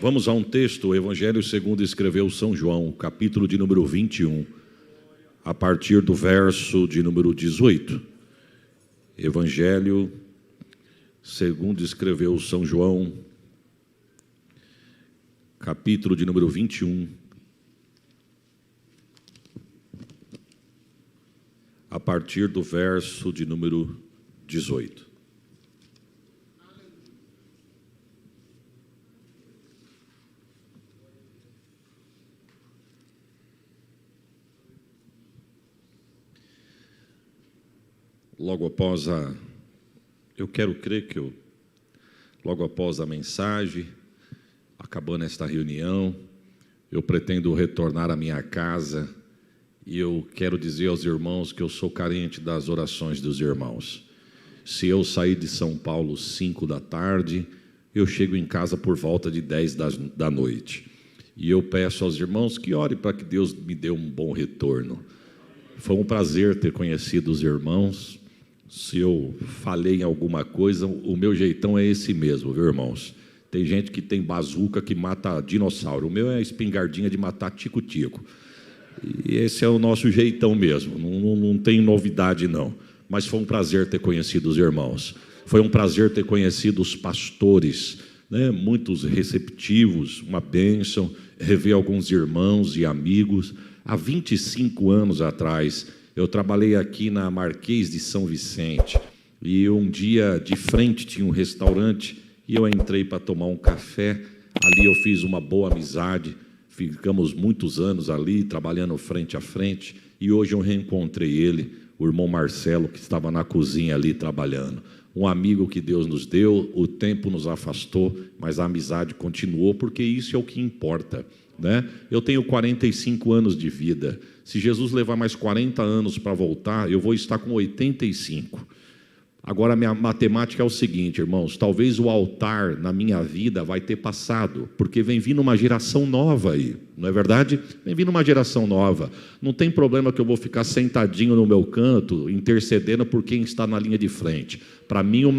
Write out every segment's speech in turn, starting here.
Vamos a um texto, o Evangelho segundo escreveu São João, capítulo de número 21, a partir do verso de número 18. Evangelho segundo escreveu São João, capítulo de número 21, a partir do verso de número 18. Logo após eu quero crer que logo após a mensagem, acabando esta reunião, eu pretendo retornar à minha casa e eu quero dizer aos irmãos que eu sou carente das orações dos irmãos. Se eu sair de São Paulo 5 da tarde, eu chego em casa por volta de 10 da noite. E eu peço aos irmãos que orem para que Deus me dê um bom retorno. Foi um prazer ter conhecido os irmãos. Se eu falei em alguma coisa, o meu jeitão é esse mesmo, viu, irmãos? Tem gente que tem bazuca que mata dinossauro. O meu é espingardinha de matar tico-tico. E esse é o nosso jeitão mesmo. Não tem novidade, não. Mas foi um prazer ter conhecido os irmãos. Foi um prazer ter conhecido os pastores, né? Muitos receptivos, uma bênção. Rever alguns irmãos e amigos. Há 25 anos atrás, eu trabalhei aqui na Marquês de São Vicente e um dia de frente tinha um restaurante e eu entrei para tomar um café. Ali eu fiz uma boa amizade, ficamos muitos anos ali trabalhando frente a frente e hoje eu reencontrei ele, o irmão Marcelo, que estava na cozinha ali trabalhando. Um amigo que Deus nos deu, o tempo nos afastou, mas a amizade continuou, porque isso é o que importa, né? Eu tenho 45 anos de vida. Se Jesus levar mais 40 anos para voltar, eu vou estar com 85. Agora, a minha matemática é o seguinte, irmãos, talvez o altar na minha vida vai ter passado, porque vem vindo uma geração nova aí, não é verdade? Vem vindo uma geração nova. Não tem problema que eu vou ficar sentadinho no meu canto, intercedendo por quem está na linha de frente. Para mim, o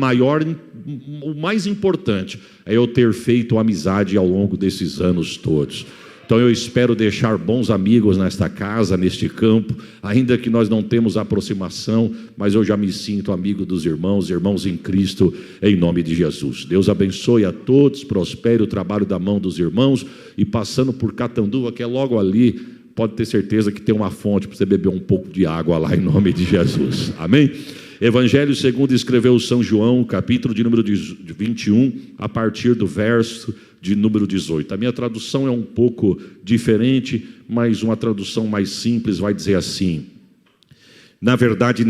mais importante é eu ter feito amizade ao longo desses anos todos. Então eu espero deixar bons amigos nesta casa, neste campo, ainda que nós não temos aproximação, mas eu já me sinto amigo dos irmãos em Cristo, em nome de Jesus. Deus abençoe a todos, prospere o trabalho da mão dos irmãos, e passando por Catanduva, que é logo ali, pode ter certeza que tem uma fonte para você beber um pouco de água lá, em nome de Jesus. Amém? Evangelho segundo escreveu São João, capítulo de número 21, a partir do verso de número 18. A minha tradução é um pouco diferente, mas uma tradução mais simples vai dizer assim: na verdade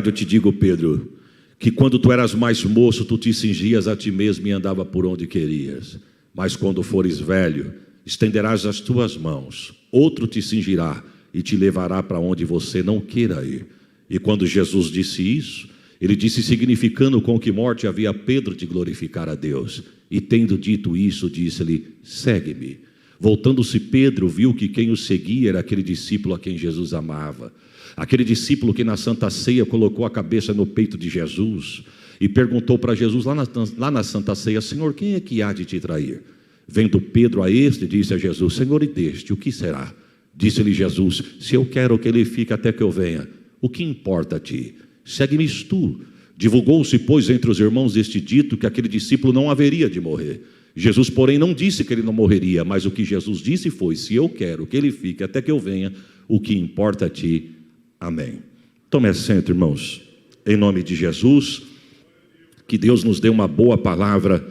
eu te digo, Pedro, que quando tu eras mais moço, tu te cingias a ti mesmo e andava por onde querias. Mas quando fores velho, estenderás as tuas mãos, outro te cingirá e te levará para onde você não queira ir. E quando Jesus disse isso, ele disse significando com que morte havia Pedro de glorificar a Deus. E tendo dito isso, disse-lhe: segue-me. Voltando-se Pedro, viu que quem o seguia era aquele discípulo a quem Jesus amava. Aquele discípulo que na Santa Ceia colocou a cabeça no peito de Jesus e perguntou para Jesus lá na Santa Ceia: Senhor, quem é que há de te trair? Vendo Pedro a este, disse a Jesus: Senhor, e deste, o que será? Disse-lhe Jesus: se eu quero que ele fique até que eu venha, o que importa a ti? Segue-me tu. Divulgou-se, pois, entre os irmãos este dito que aquele discípulo não haveria de morrer. Jesus, porém, não disse que ele não morreria, mas o que Jesus disse foi: se eu quero que ele fique até que eu venha, o que importa a ti. Amém. Tome assento, irmãos, em nome de Jesus, que Deus nos dê uma boa palavra,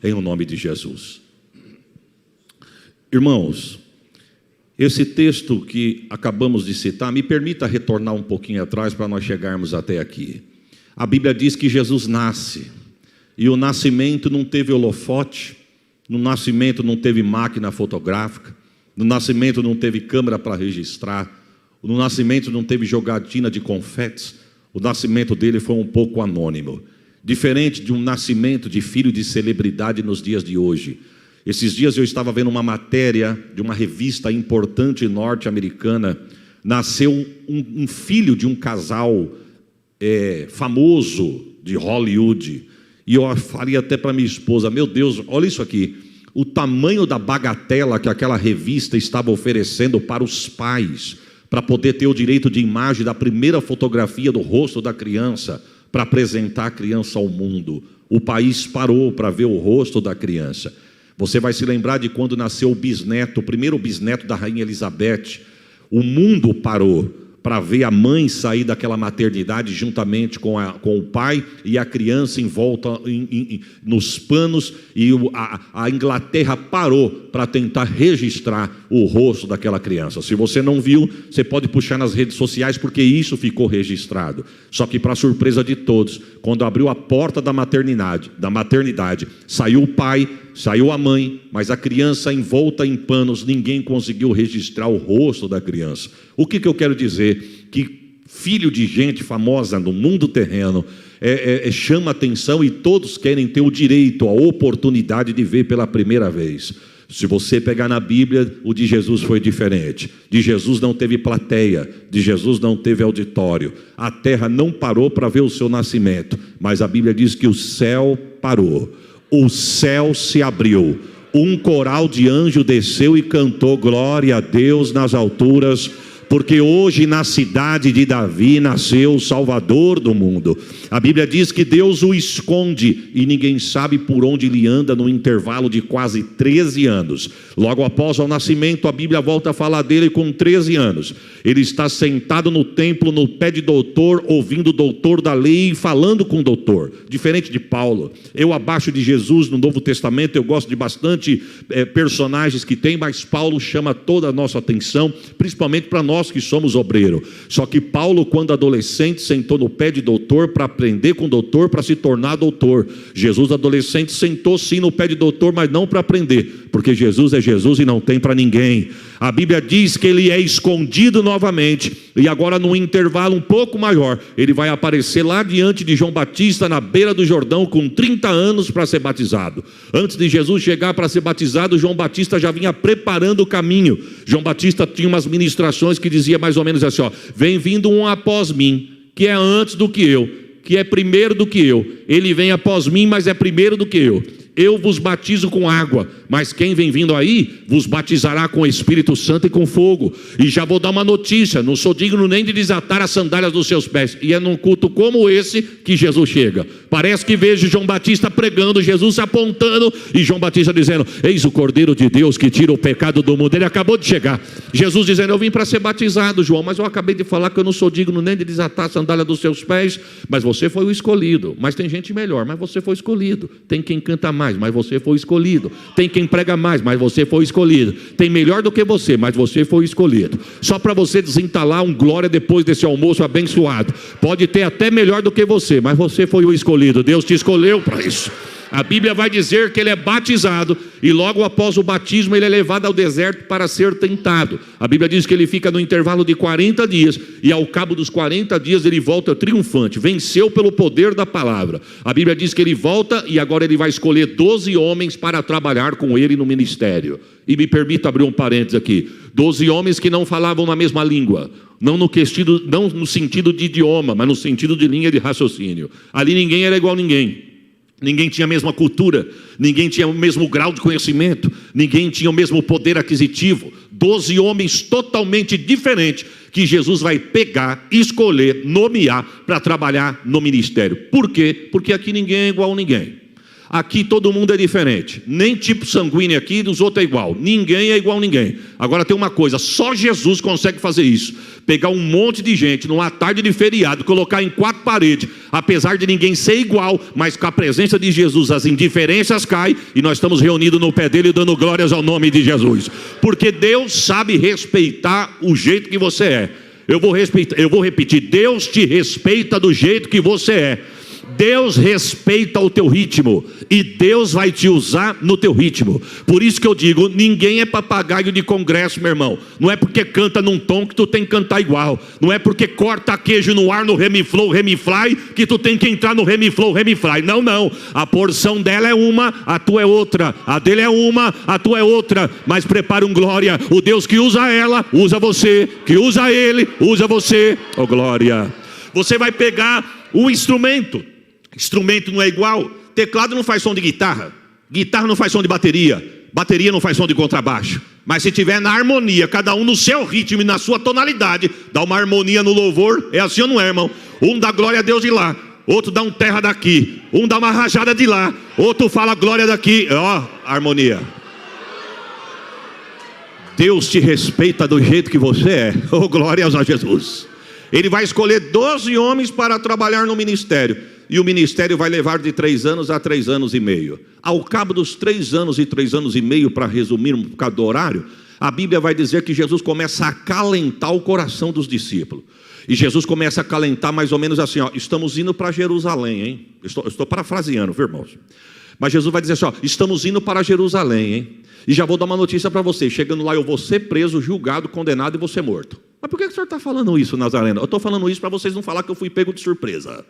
em nome de Jesus. Irmãos, esse texto que acabamos de citar, me permita retornar um pouquinho atrás para nós chegarmos até aqui. A Bíblia diz que Jesus nasce, e o nascimento não teve holofote, no nascimento não teve máquina fotográfica, no nascimento não teve câmera para registrar, no nascimento não teve jogatina de confetes, o nascimento dele foi um pouco anônimo, diferente de um nascimento de filho de celebridade nos dias de hoje. Esses dias eu estava vendo uma matéria de uma revista importante norte-americana. Nasceu um filho de um casal famoso de Hollywood. E eu falei até para minha esposa: meu Deus, olha isso aqui. o tamanho da bagatela que aquela revista estava oferecendo para os pais, para poder ter o direito de imagem da primeira fotografia do rosto da criança, para apresentar a criança ao mundo. O país parou para ver o rosto da criança. Você vai se lembrar de quando nasceu o bisneto, o primeiro bisneto da Rainha Elizabeth. O mundo parou para ver a mãe sair daquela maternidade juntamente com o pai e a criança em volta nos panos, e a Inglaterra parou para tentar registrar o rosto daquela criança. Se você não viu, você pode puxar nas redes sociais, porque isso ficou registrado. Só que, para surpresa de todos, quando abriu a porta da maternidade, saiu o pai, saiu a mãe, mas a criança envolta em panos, ninguém conseguiu registrar o rosto da criança. O que eu quero dizer? Que filho de gente famosa no mundo terreno chama atenção, e todos querem ter o direito, a oportunidade de ver pela primeira vez. Se você pegar na Bíblia, o de Jesus foi diferente. De Jesus não teve plateia, de Jesus não teve auditório. A terra não parou para ver o seu nascimento, mas a Bíblia diz que o céu parou. O céu se abriu, um coral de anjo desceu e cantou glória a Deus nas alturas, porque hoje na cidade de Davi nasceu o Salvador do mundo. A Bíblia diz que Deus o esconde e ninguém sabe por onde ele anda, no intervalo de quase 13 anos. Logo após o nascimento, a Bíblia volta a falar dele com 13 anos. Ele está sentado no templo, no pé de doutor, ouvindo o doutor da lei e falando com o doutor. Diferente de Paulo. Eu, abaixo de Jesus no Novo Testamento, eu gosto de bastante personagens que tem, mas Paulo chama toda a nossa atenção, principalmente para nós que somos obreiro. Só que Paulo, quando adolescente, sentou no pé de doutor para aprender com o doutor, para se tornar doutor. Jesus, adolescente, sentou sim no pé de doutor, mas não para aprender, porque Jesus é Jesus e não tem para ninguém. A Bíblia diz que ele é escondido novamente, e agora num intervalo um pouco maior, ele vai aparecer lá diante de João Batista, na beira do Jordão, com 30 anos para ser batizado. Antes de Jesus chegar para ser batizado, João Batista já vinha preparando o caminho. João Batista tinha umas ministrações que dizia mais ou menos assim, vem vindo um após mim, que é antes do que eu, que é primeiro do que eu. Ele vem após mim, mas é primeiro do que eu. Eu vos batizo com água, mas quem vem vindo aí vos batizará com o Espírito Santo e com fogo. E já vou dar uma notícia: não sou digno nem de desatar as sandálias dos seus pés. E é num culto como esse que Jesus chega. Parece que vejo João Batista pregando, Jesus apontando e João Batista dizendo: eis o Cordeiro de Deus que tira o pecado do mundo. Ele acabou de chegar. Jesus dizendo: eu vim para ser batizado, João, mas eu acabei de falar que eu não sou digno nem de desatar a sandália dos seus pés. Mas você foi o escolhido. Mas tem gente melhor, mas você foi escolhido. Tem quem canta mais, mas você foi escolhido. Tem quem prega mais, mas você foi escolhido. Tem melhor do que você, mas você foi escolhido. Só para você desentalar um glória depois desse almoço abençoado. Pode ter até melhor do que você, mas você foi o escolhido. Deus te escolheu para isso. A Bíblia vai dizer que ele é batizado e logo após o batismo ele é levado ao deserto para ser tentado. A Bíblia diz que ele fica no intervalo de 40 dias e ao cabo dos 40 dias ele volta triunfante, venceu pelo poder da palavra. A Bíblia diz que ele volta e agora ele vai escolher 12 homens para trabalhar com ele no ministério. E me permita abrir um parênteses aqui: 12 homens que não falavam na mesma língua, não no sentido de idioma, mas no sentido de linha de raciocínio. Ali ninguém era igual a ninguém. Ninguém tinha a mesma cultura, ninguém tinha o mesmo grau de conhecimento, ninguém tinha o mesmo poder aquisitivo. 12 homens totalmente diferentes que Jesus vai pegar, escolher, nomear para trabalhar no ministério. Por quê? Porque aqui ninguém é igual a ninguém. Aqui todo mundo é diferente. Nem tipo sanguíneo aqui, dos outros é igual. Ninguém é igual a ninguém. Agora tem uma coisa, só Jesus consegue fazer isso: pegar um monte de gente numa tarde de feriado, colocar em 4 paredes, apesar de ninguém ser igual, mas com a presença de Jesus as indiferenças caem e nós estamos reunidos no pé dele dando glórias ao nome de Jesus. Porque Deus sabe respeitar o jeito que você é. Eu vou repetir: Deus te respeita do jeito que você é. Deus respeita o teu ritmo e Deus vai te usar no teu ritmo. Por isso que eu digo, ninguém é papagaio de congresso, meu irmão. Não é porque canta num tom que tu tem que cantar igual. Não é porque corta queijo no ar no Remiflow, Remifly, que tu tem que entrar no Remiflow, Remifly. Não, não. A porção dela é uma, a tua é outra. A dele é uma, a tua é outra. Mas prepara um glória. O Deus que usa ela, usa você. Que usa ele, usa você. Oh, glória. Você vai pegar um instrumento. Instrumento não é igual. Teclado não faz som de guitarra. Guitarra não faz som de bateria. Bateria não faz som de contrabaixo. Mas se tiver na harmonia, cada um no seu ritmo e na sua tonalidade, dá uma harmonia no louvor. É assim ou não é, irmão? Um dá glória a Deus de lá, outro dá um terra daqui, um dá uma rajada de lá, outro fala glória daqui. Ó, harmonia. Deus te respeita do jeito que você é. Oh, glórias a Jesus. Ele vai escolher 12 homens para trabalhar no ministério. E o ministério vai levar de 3 anos a 3 anos e meio. Ao cabo dos 3 anos e 3 anos e meio, para resumir um bocado do horário, a Bíblia vai dizer que Jesus começa a acalentar o coração dos discípulos. E Jesus começa a acalentar mais ou menos assim, ó, estamos indo para Jerusalém, hein? Estou parafraseando, viu, irmãos? Mas Jesus vai dizer assim, ó, estamos indo para Jerusalém, hein? E já vou dar uma notícia para vocês, chegando lá eu vou ser preso, julgado, condenado e vou ser morto. Mas por que o senhor está falando isso, Nazareno? Eu estou falando isso para vocês não falar que eu fui pego de surpresa.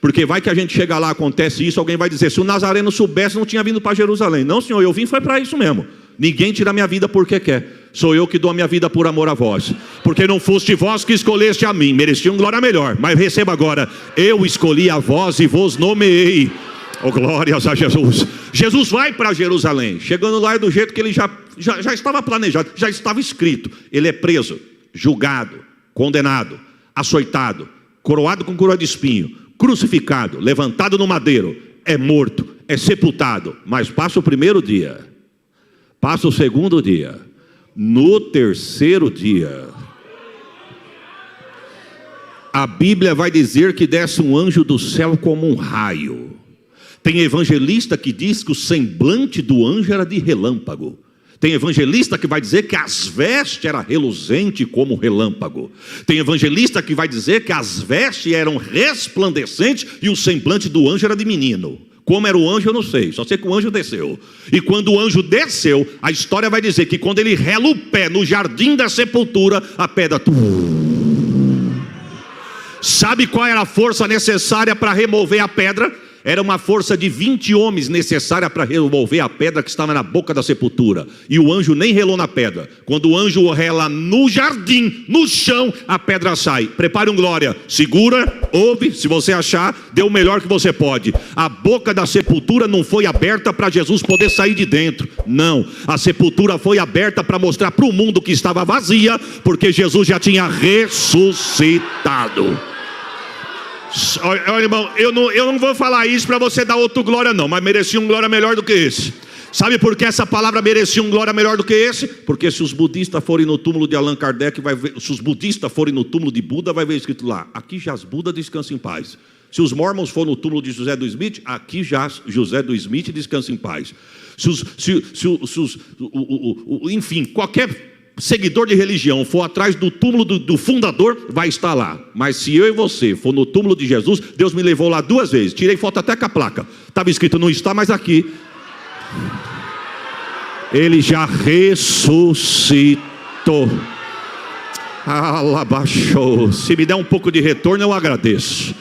Porque vai que a gente chega lá, acontece isso, alguém vai dizer, se o Nazareno soubesse, não tinha vindo para Jerusalém. Não, senhor, eu vim foi para isso mesmo. Ninguém tira minha vida porque quer. Sou eu que dou a minha vida por amor a vós. Porque não foste vós que escolheste a mim. Mereciam glória melhor. Mas receba agora, eu escolhi a vós e vos nomeei. Oh, glórias a Jesus. Jesus vai para Jerusalém. Chegando lá é do jeito que ele já estava planejado, já estava escrito. Ele é preso, julgado, condenado, açoitado, coroado com coroa de espinho, crucificado, levantado no madeiro, é morto, é sepultado. Mas passa o primeiro dia, passa o segundo dia, no terceiro dia, a Bíblia vai dizer que desce um anjo do céu como um raio. Tem evangelista que diz que o semblante do anjo era de relâmpago. Tem evangelista que vai dizer que as vestes eram reluzentes como relâmpago. Tem evangelista que vai dizer que as vestes eram resplandecentes e o semblante do anjo era de menino. Como era o anjo eu não sei, só sei que o anjo desceu. E quando o anjo desceu, a história vai dizer que quando ele rela o pé no jardim da sepultura, a pedra... Sabe qual era a força necessária para remover a pedra? Era uma força de 20 homens necessária para remover a pedra que estava na boca da sepultura. E o anjo nem relou na pedra. Quando o anjo rela no jardim, no chão, a pedra sai. Prepare um glória. Segura, ouve, se você achar, dê o melhor que você pode. A boca da sepultura não foi aberta para Jesus poder sair de dentro. Não, a sepultura foi aberta para mostrar para o mundo que estava vazia, porque Jesus já tinha ressuscitado. Olha, irmão, eu não vou falar isso para você dar outro glória não, mas merecia um glória melhor do que esse. Sabe por que essa palavra merecia um glória melhor do que esse? Porque se os budistas forem no túmulo de Allan Kardec, se os budistas forem no túmulo de Buda, vai ver escrito lá, aqui jaz Buda, descansa em paz. Se os mormons forem no túmulo de José do Smith, aqui jaz José do Smith, descansa em paz. Enfim, qualquer seguidor de religião for atrás do túmulo do fundador, vai estar lá. Mas se eu e você for no túmulo de Jesus, Deus me levou lá 2 vezes, tirei foto até com a placa, estava escrito não está mais aqui. Ele já ressuscitou. Alabaixou. Se me der um pouco de retorno eu agradeço.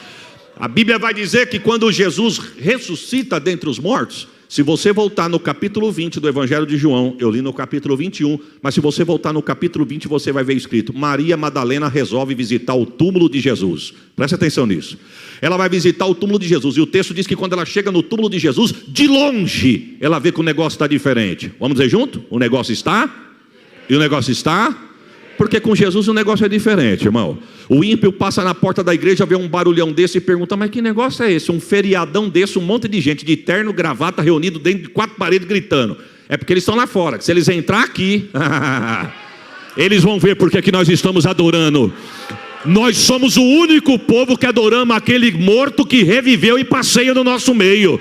A Bíblia vai dizer que quando Jesus ressuscita dentre os mortos, se você voltar no capítulo 20 do Evangelho de João, eu li no capítulo 21, mas se você voltar no capítulo 20, você vai ver escrito, Maria Madalena resolve visitar o túmulo de Jesus. Preste atenção nisso. Ela vai visitar o túmulo de Jesus, e o texto diz que quando ela chega no túmulo de Jesus, de longe, ela vê que o negócio está diferente. Vamos dizer junto? O negócio está? E o negócio está? Porque com Jesus o negócio é diferente, irmão. O ímpio passa na porta da igreja, vê um barulhão desse e pergunta, mas que negócio é esse? Um feriadão desse, um monte de gente de terno, gravata, reunido dentro de 4 paredes gritando. É porque eles estão lá fora, que se eles entrar aqui, eles vão ver porque que nós estamos adorando. Nós somos o único povo que adoramos aquele morto que reviveu e passeia no nosso meio.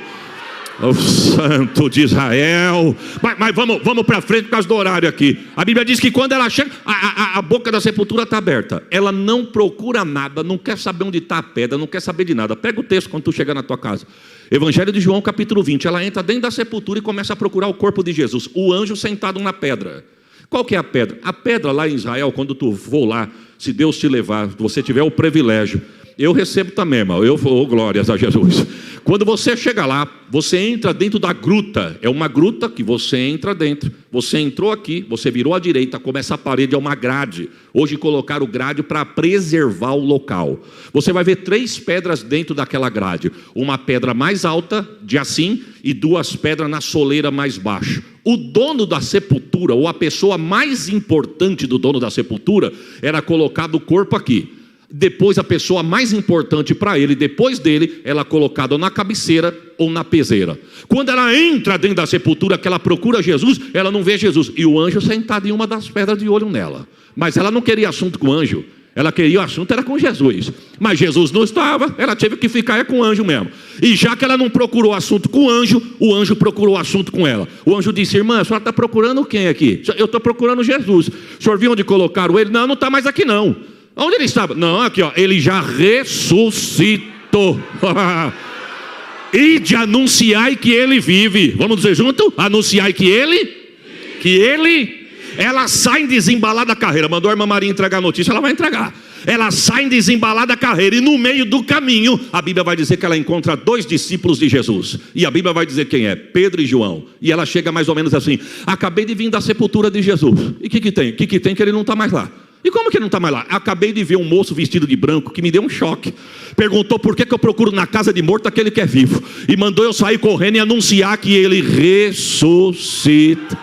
O Santo de Israel. Mas vamos para frente por causa do horário aqui. A Bíblia diz que quando ela chega, a boca da sepultura está aberta. Ela não procura nada, não quer saber onde está a pedra, não quer saber de nada. Pega o texto quando tu chegar na tua casa. Evangelho de João capítulo 20. Ela entra dentro da sepultura e começa a procurar o corpo de Jesus. O anjo sentado na pedra. Qual que é a pedra? A pedra lá em Israel, quando tu for lá, se Deus te levar, você tiver o privilégio, eu recebo também, irmão, eu vou, glórias a Jesus. Quando você chega lá, você entra dentro da gruta. É uma gruta que você entra dentro. Você entrou aqui, você virou à direita, começa a parede, é uma grade. Hoje colocaram grade para preservar o local. Você vai ver 3 pedras dentro daquela grade. Uma pedra mais alta, de assim, e 2 pedras na soleira mais baixa. O dono da sepultura, ou a pessoa mais importante do dono da sepultura, era colocado o corpo aqui. Depois a pessoa mais importante para ele, depois dele, ela é colocada na cabeceira ou na peseira. Quando ela entra dentro da sepultura, que ela procura Jesus, ela não vê Jesus. E o anjo sentado em uma das pedras de olho nela. Mas ela não queria assunto com o anjo. Ela queria o assunto, era com Jesus. Mas Jesus não estava, ela teve que ficar com o anjo mesmo. E já que ela não procurou assunto com o anjo procurou assunto com ela. O anjo disse: irmã, a senhora está procurando quem aqui? Eu estou procurando Jesus. O senhor viu onde colocaram ele? Não, não está mais aqui não. Onde ele estava? Não, aqui ó, ele já ressuscitou. Ide anunciai que ele vive. Vamos dizer junto? Anunciai que ele... Ela sai desembalar da carreira. Mandou a irmã Maria entregar a notícia, ela vai entregar. Ela sai desembalar da carreira, e no meio do caminho a Bíblia vai dizer que ela encontra 2 discípulos de Jesus. E a Bíblia vai dizer quem é: Pedro e João. E ela chega mais ou menos assim: acabei de vir da sepultura de Jesus. E o que tem? O que tem que ele não está mais lá? E como que ele não está mais lá? Acabei de ver um moço vestido de branco que me deu um choque. Perguntou por que eu procuro na casa de morto aquele que é vivo. E mandou eu sair correndo e anunciar que ele ressuscita.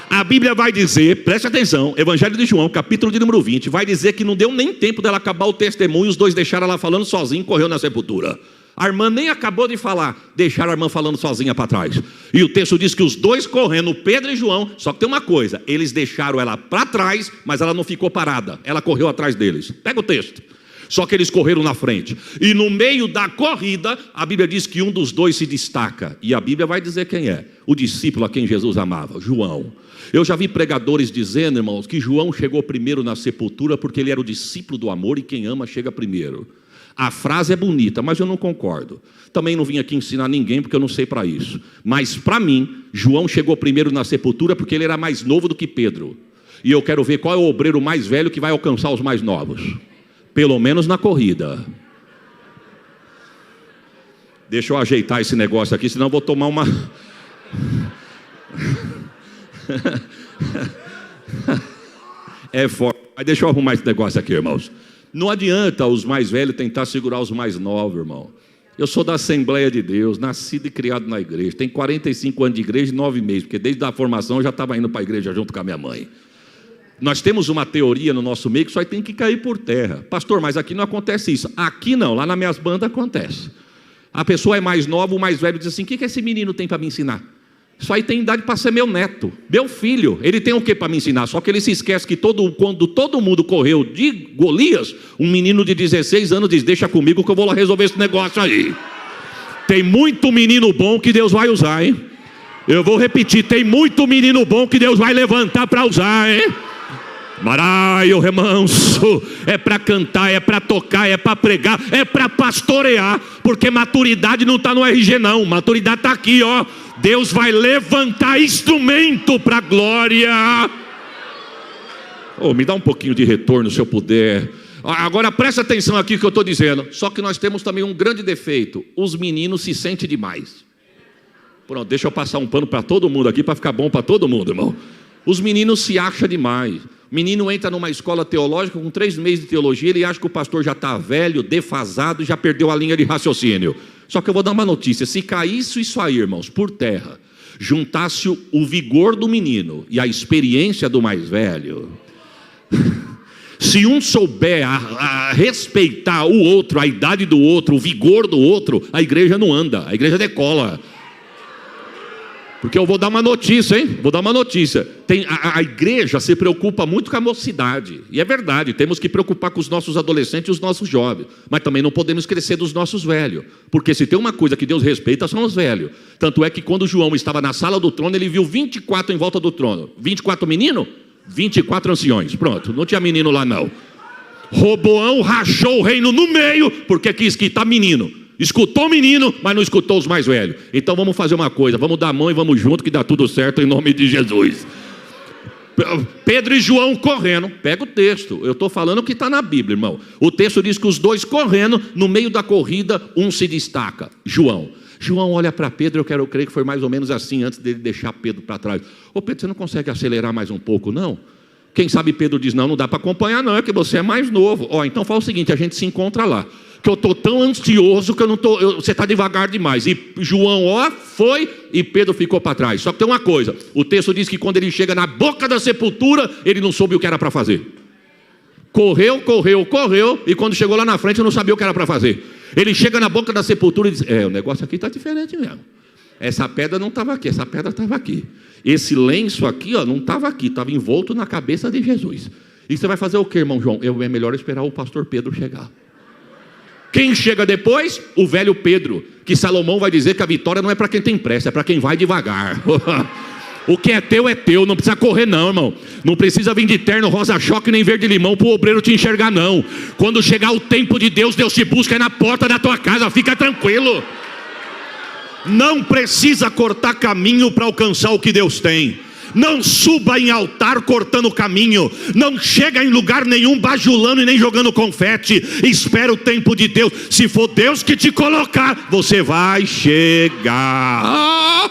A Bíblia vai dizer, preste atenção, Evangelho de João, capítulo de número 20, vai dizer que não deu nem tempo dela acabar o testemunho, os dois deixaram ela falando sozinha e correu na sepultura. A irmã nem acabou de falar, deixaram a irmã falando sozinha para trás. E o texto diz que os dois correndo, Pedro e João, só que tem uma coisa, eles deixaram ela para trás, mas ela não ficou parada, ela correu atrás deles. Pega o texto. Só que eles correram na frente. E no meio da corrida, a Bíblia diz que um dos dois se destaca. E a Bíblia vai dizer quem é: o discípulo a quem Jesus amava, João. Eu já vi pregadores dizendo, irmãos, que João chegou primeiro na sepultura porque ele era o discípulo do amor, e quem ama chega primeiro. A frase é bonita, mas eu não concordo. Também não vim aqui ensinar ninguém, porque eu não sei para isso. Mas para mim, João chegou primeiro na sepultura porque ele era mais novo do que Pedro. E eu quero ver qual é o obreiro mais velho que vai alcançar os mais novos. Pelo menos na corrida. Deixa eu ajeitar esse negócio aqui, senão eu vou tomar uma... É forte. Mas deixa eu arrumar esse negócio aqui, irmãos. Não adianta os mais velhos tentar segurar os mais novos, irmão. Eu sou da Assembleia de Deus, nascido e criado na igreja. Tenho 45 anos de igreja e 9 meses, porque desde a formação eu já estava indo para a igreja junto com a minha mãe. Nós temos uma teoria no nosso meio que só tem que cair por terra. Pastor, mas aqui não acontece isso. Aqui não, lá nas minhas bandas acontece. A pessoa é mais nova, o mais velho diz assim: o que esse menino tem para me ensinar? Isso aí tem idade para ser meu neto, meu filho. Ele tem o que para me ensinar? Só que ele se esquece que quando todo mundo correu de Golias, um menino de 16 anos diz: deixa comigo que eu vou lá resolver esse negócio aí. Tem muito menino bom que Deus vai usar, hein? Eu vou repetir, tem muito menino bom que Deus vai levantar para usar, hein? Maraio, remanso, é para cantar, é para tocar, é para pregar, é para pastorear, porque maturidade não está no RG não, maturidade está aqui, ó. Deus vai levantar instrumento para a glória. Me dá um pouquinho de retorno se eu puder. Agora presta atenção aqui que eu estou dizendo. Só que nós temos também um grande defeito: os meninos se sentem demais. Pronto, deixa eu passar um pano para todo mundo aqui, para ficar bom para todo mundo, irmão. Os meninos se acham demais. O menino entra numa escola teológica com 3 meses de teologia, ele acha que o pastor já está velho, defasado, já perdeu a linha de raciocínio. Só que eu vou dar uma notícia: se caísse isso aí, irmãos, por terra, juntasse o vigor do menino e a experiência do mais velho, se um souber a respeitar o outro, a idade do outro, o vigor do outro, a igreja não anda, a igreja decola. Porque eu vou dar uma notícia, hein? Vou dar uma notícia. A igreja se preocupa muito com a mocidade. E é verdade, temos que preocupar com os nossos adolescentes e os nossos jovens. Mas também não podemos esquecer dos nossos velhos. Porque se tem uma coisa que Deus respeita, são os velhos. Tanto é que quando João estava na sala do trono, ele viu 24 em volta do trono. 24 meninos? 24 anciões. Pronto, não tinha menino lá não. Roboão rachou o reino no meio, porque quis quitar menino. Escutou o menino, mas não escutou os mais velhos. Então vamos fazer uma coisa, vamos dar a mão e vamos junto que dá tudo certo em nome de Jesus. Pedro e João correndo. Pega o texto, eu estou falando o que está na Bíblia, irmão. O texto diz que os dois correndo, no meio da corrida, um se destaca, João. João olha para Pedro, eu quero crer que foi mais ou menos assim, antes dele deixar Pedro para trás. Pedro, você não consegue acelerar mais um pouco, não? Quem sabe Pedro diz, não dá para acompanhar não, é que você é mais novo. Então fala o seguinte, a gente se encontra lá. Que eu estou tão ansioso que você está devagar demais. E João, foi e Pedro ficou para trás. Só que tem uma coisa, o texto diz que quando ele chega na boca da sepultura, ele não soube o que era para fazer. Correu, e quando chegou lá na frente, não sabia o que era para fazer. Ele chega na boca da sepultura e diz, o negócio aqui está diferente mesmo. Essa pedra não estava aqui, essa pedra estava aqui. Esse lenço aqui, não estava aqui, estava envolto na cabeça de Jesus. E você vai fazer o que, irmão João? É melhor esperar o pastor Pedro chegar. Quem chega depois? O velho Pedro, que Salomão vai dizer que a vitória não é para quem tem pressa, é para quem vai devagar. O que é teu, não precisa correr não, irmão. Não precisa vir de terno, rosa-choque, nem verde-limão para o obreiro te enxergar não. Quando chegar o tempo de Deus, Deus te busca na porta da tua casa, fica tranquilo. Não precisa cortar caminho para alcançar o que Deus tem. Não suba em altar cortando caminho. Não chega em lugar nenhum bajulando e nem jogando confete. Espera o tempo de Deus. Se for Deus que te colocar, você vai chegar.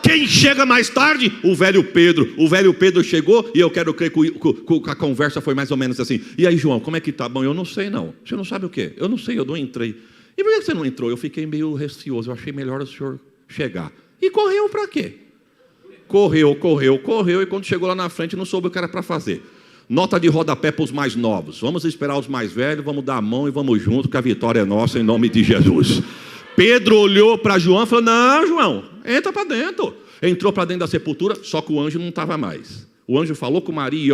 Quem chega mais tarde? O velho Pedro. O velho Pedro chegou e eu quero crer que a conversa foi mais ou menos assim. E aí, João, como é que tá? Bom, eu não sei não. Você não sabe o quê? Eu não sei, eu não entrei. E por que você não entrou? Eu fiquei meio receoso, eu achei melhor o senhor chegar. E correu para quê? Correu, e quando chegou lá na frente não soube o que era para fazer. Nota de rodapé para os mais novos. Vamos esperar os mais velhos, vamos dar a mão e vamos junto, que a vitória é nossa em nome de Jesus. Pedro olhou para João e falou, não, João, entra para dentro. Entrou para dentro da sepultura, só que o anjo não estava mais. O anjo falou com Maria e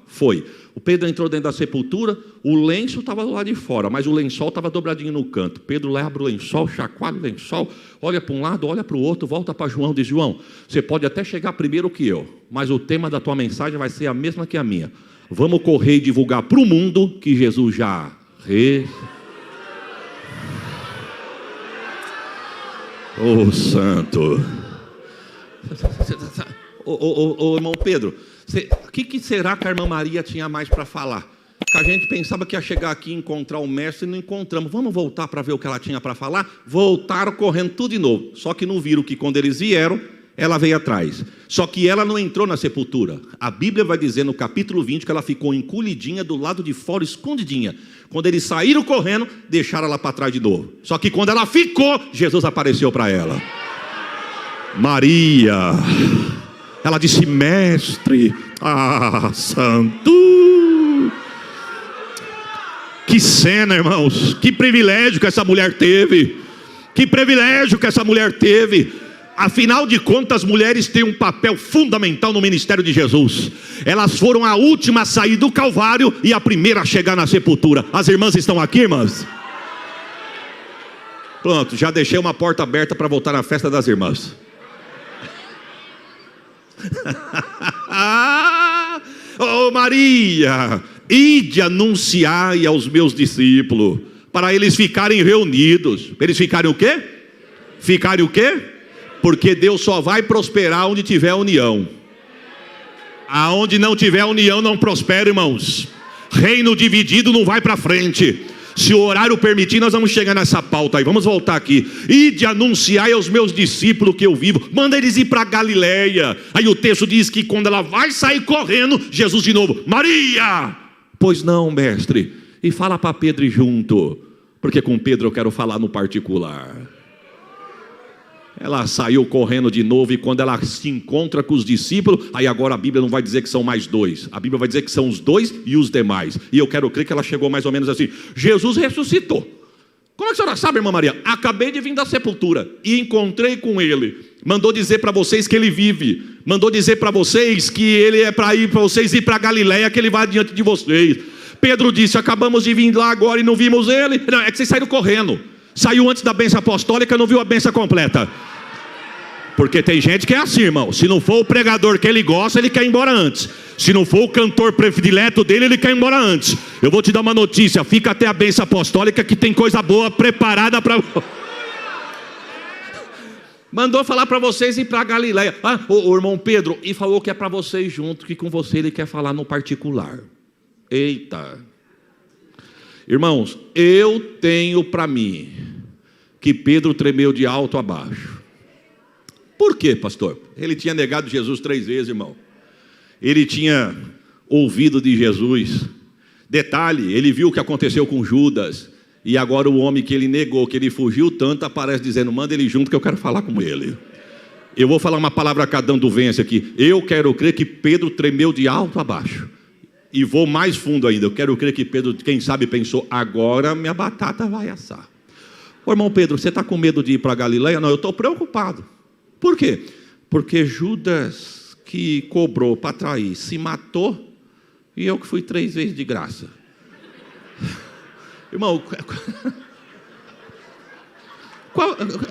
foi. O Pedro entrou dentro da sepultura, o lenço estava lá de fora, mas o lençol estava dobradinho no canto. Pedro leva o lençol, chacoalha o lençol, olha para um lado, olha para o outro, volta para João e diz, João, você pode até chegar primeiro que eu, mas o tema da tua mensagem vai ser a mesma que a minha. Vamos correr e divulgar para o mundo que Jesus já santo. Ô irmão Pedro, o que será que a irmã Maria tinha mais para falar? Que a gente pensava que ia chegar aqui e encontrar o mestre e não encontramos. Vamos voltar para ver o que ela tinha para falar? Voltaram correndo tudo de novo. Só que não viram que quando eles vieram, ela veio atrás. Só que ela não entrou na sepultura. A Bíblia vai dizer no capítulo 20 que ela ficou encolhidinha do lado de fora, escondidinha. Quando eles saíram correndo, deixaram ela para trás de novo. Só que quando ela ficou, Jesus apareceu para ela. Maria. Ela disse, mestre, santo. Que cena, irmãos. Que privilégio que essa mulher teve. Que privilégio que essa mulher teve. Afinal de contas, as mulheres têm um papel fundamental no ministério de Jesus. Elas foram a última a sair do Calvário e a primeira a chegar na sepultura. As irmãs estão aqui, irmãs? Pronto, já deixei uma porta aberta para voltar à festa das irmãs. Maria, ide anunciai aos meus discípulos, para eles ficarem reunidos. Eles ficarem o quê? Ficarem o quê? Porque Deus só vai prosperar onde tiver união. Aonde não tiver união não prospera, irmãos. Reino dividido não vai para frente. Se o horário permitir, nós vamos chegar nessa pauta aí. Vamos voltar aqui. Ide anunciai aos meus discípulos que eu vivo. Manda eles ir para Galileia. Aí o texto diz que quando ela vai sair correndo, Jesus de novo, Maria! Pois não, mestre. E fala para Pedro ir junto. Porque com Pedro eu quero falar no particular. Ela saiu correndo de novo e quando ela se encontra com os discípulos, aí agora a Bíblia não vai dizer que são mais dois. A Bíblia vai dizer que são os dois e os demais. E eu quero crer que ela chegou mais ou menos assim. Jesus ressuscitou. Como é que a senhora sabe, irmã Maria? Acabei de vir da sepultura e encontrei com ele. Mandou dizer para vocês que ele vive. Mandou dizer para vocês que ele é para vocês ir para Galileia, que ele vai diante de vocês. Pedro disse, acabamos de vir lá agora e não vimos ele. Não, é que vocês saíram correndo. Saiu antes da bênção apostólica, não viu a bênção completa. Porque tem gente que é assim, irmão. Se não for o pregador que ele gosta, ele quer ir embora antes. Se não for o cantor predileto dele, ele quer ir embora antes. Eu vou te dar uma notícia. Fica até a bênção apostólica que tem coisa boa preparada para... Mandou falar para vocês ir para Galileia. O irmão Pedro, e falou que é para vocês junto, que com você ele quer falar no particular. Eita. Irmãos, eu tenho para mim que Pedro tremeu de alto a baixo. Por quê, pastor? Ele tinha negado Jesus 3 vezes, irmão. Ele tinha ouvido de Jesus. Detalhe, ele viu o que aconteceu com Judas. E agora o homem que ele negou, que ele fugiu tanto, aparece dizendo, manda ele junto que eu quero falar com ele. Eu vou falar uma palavra a cada um do vence aqui. Eu quero crer que Pedro tremeu de alto a baixo. E vou mais fundo ainda. Eu quero crer que Pedro, quem sabe, pensou, agora minha batata vai assar. Ô irmão Pedro, você está com medo de ir para Galileia? Não, eu estou preocupado. Por quê? Porque Judas, que cobrou para trair, se matou, e eu que fui 3 vezes de graça. Irmão,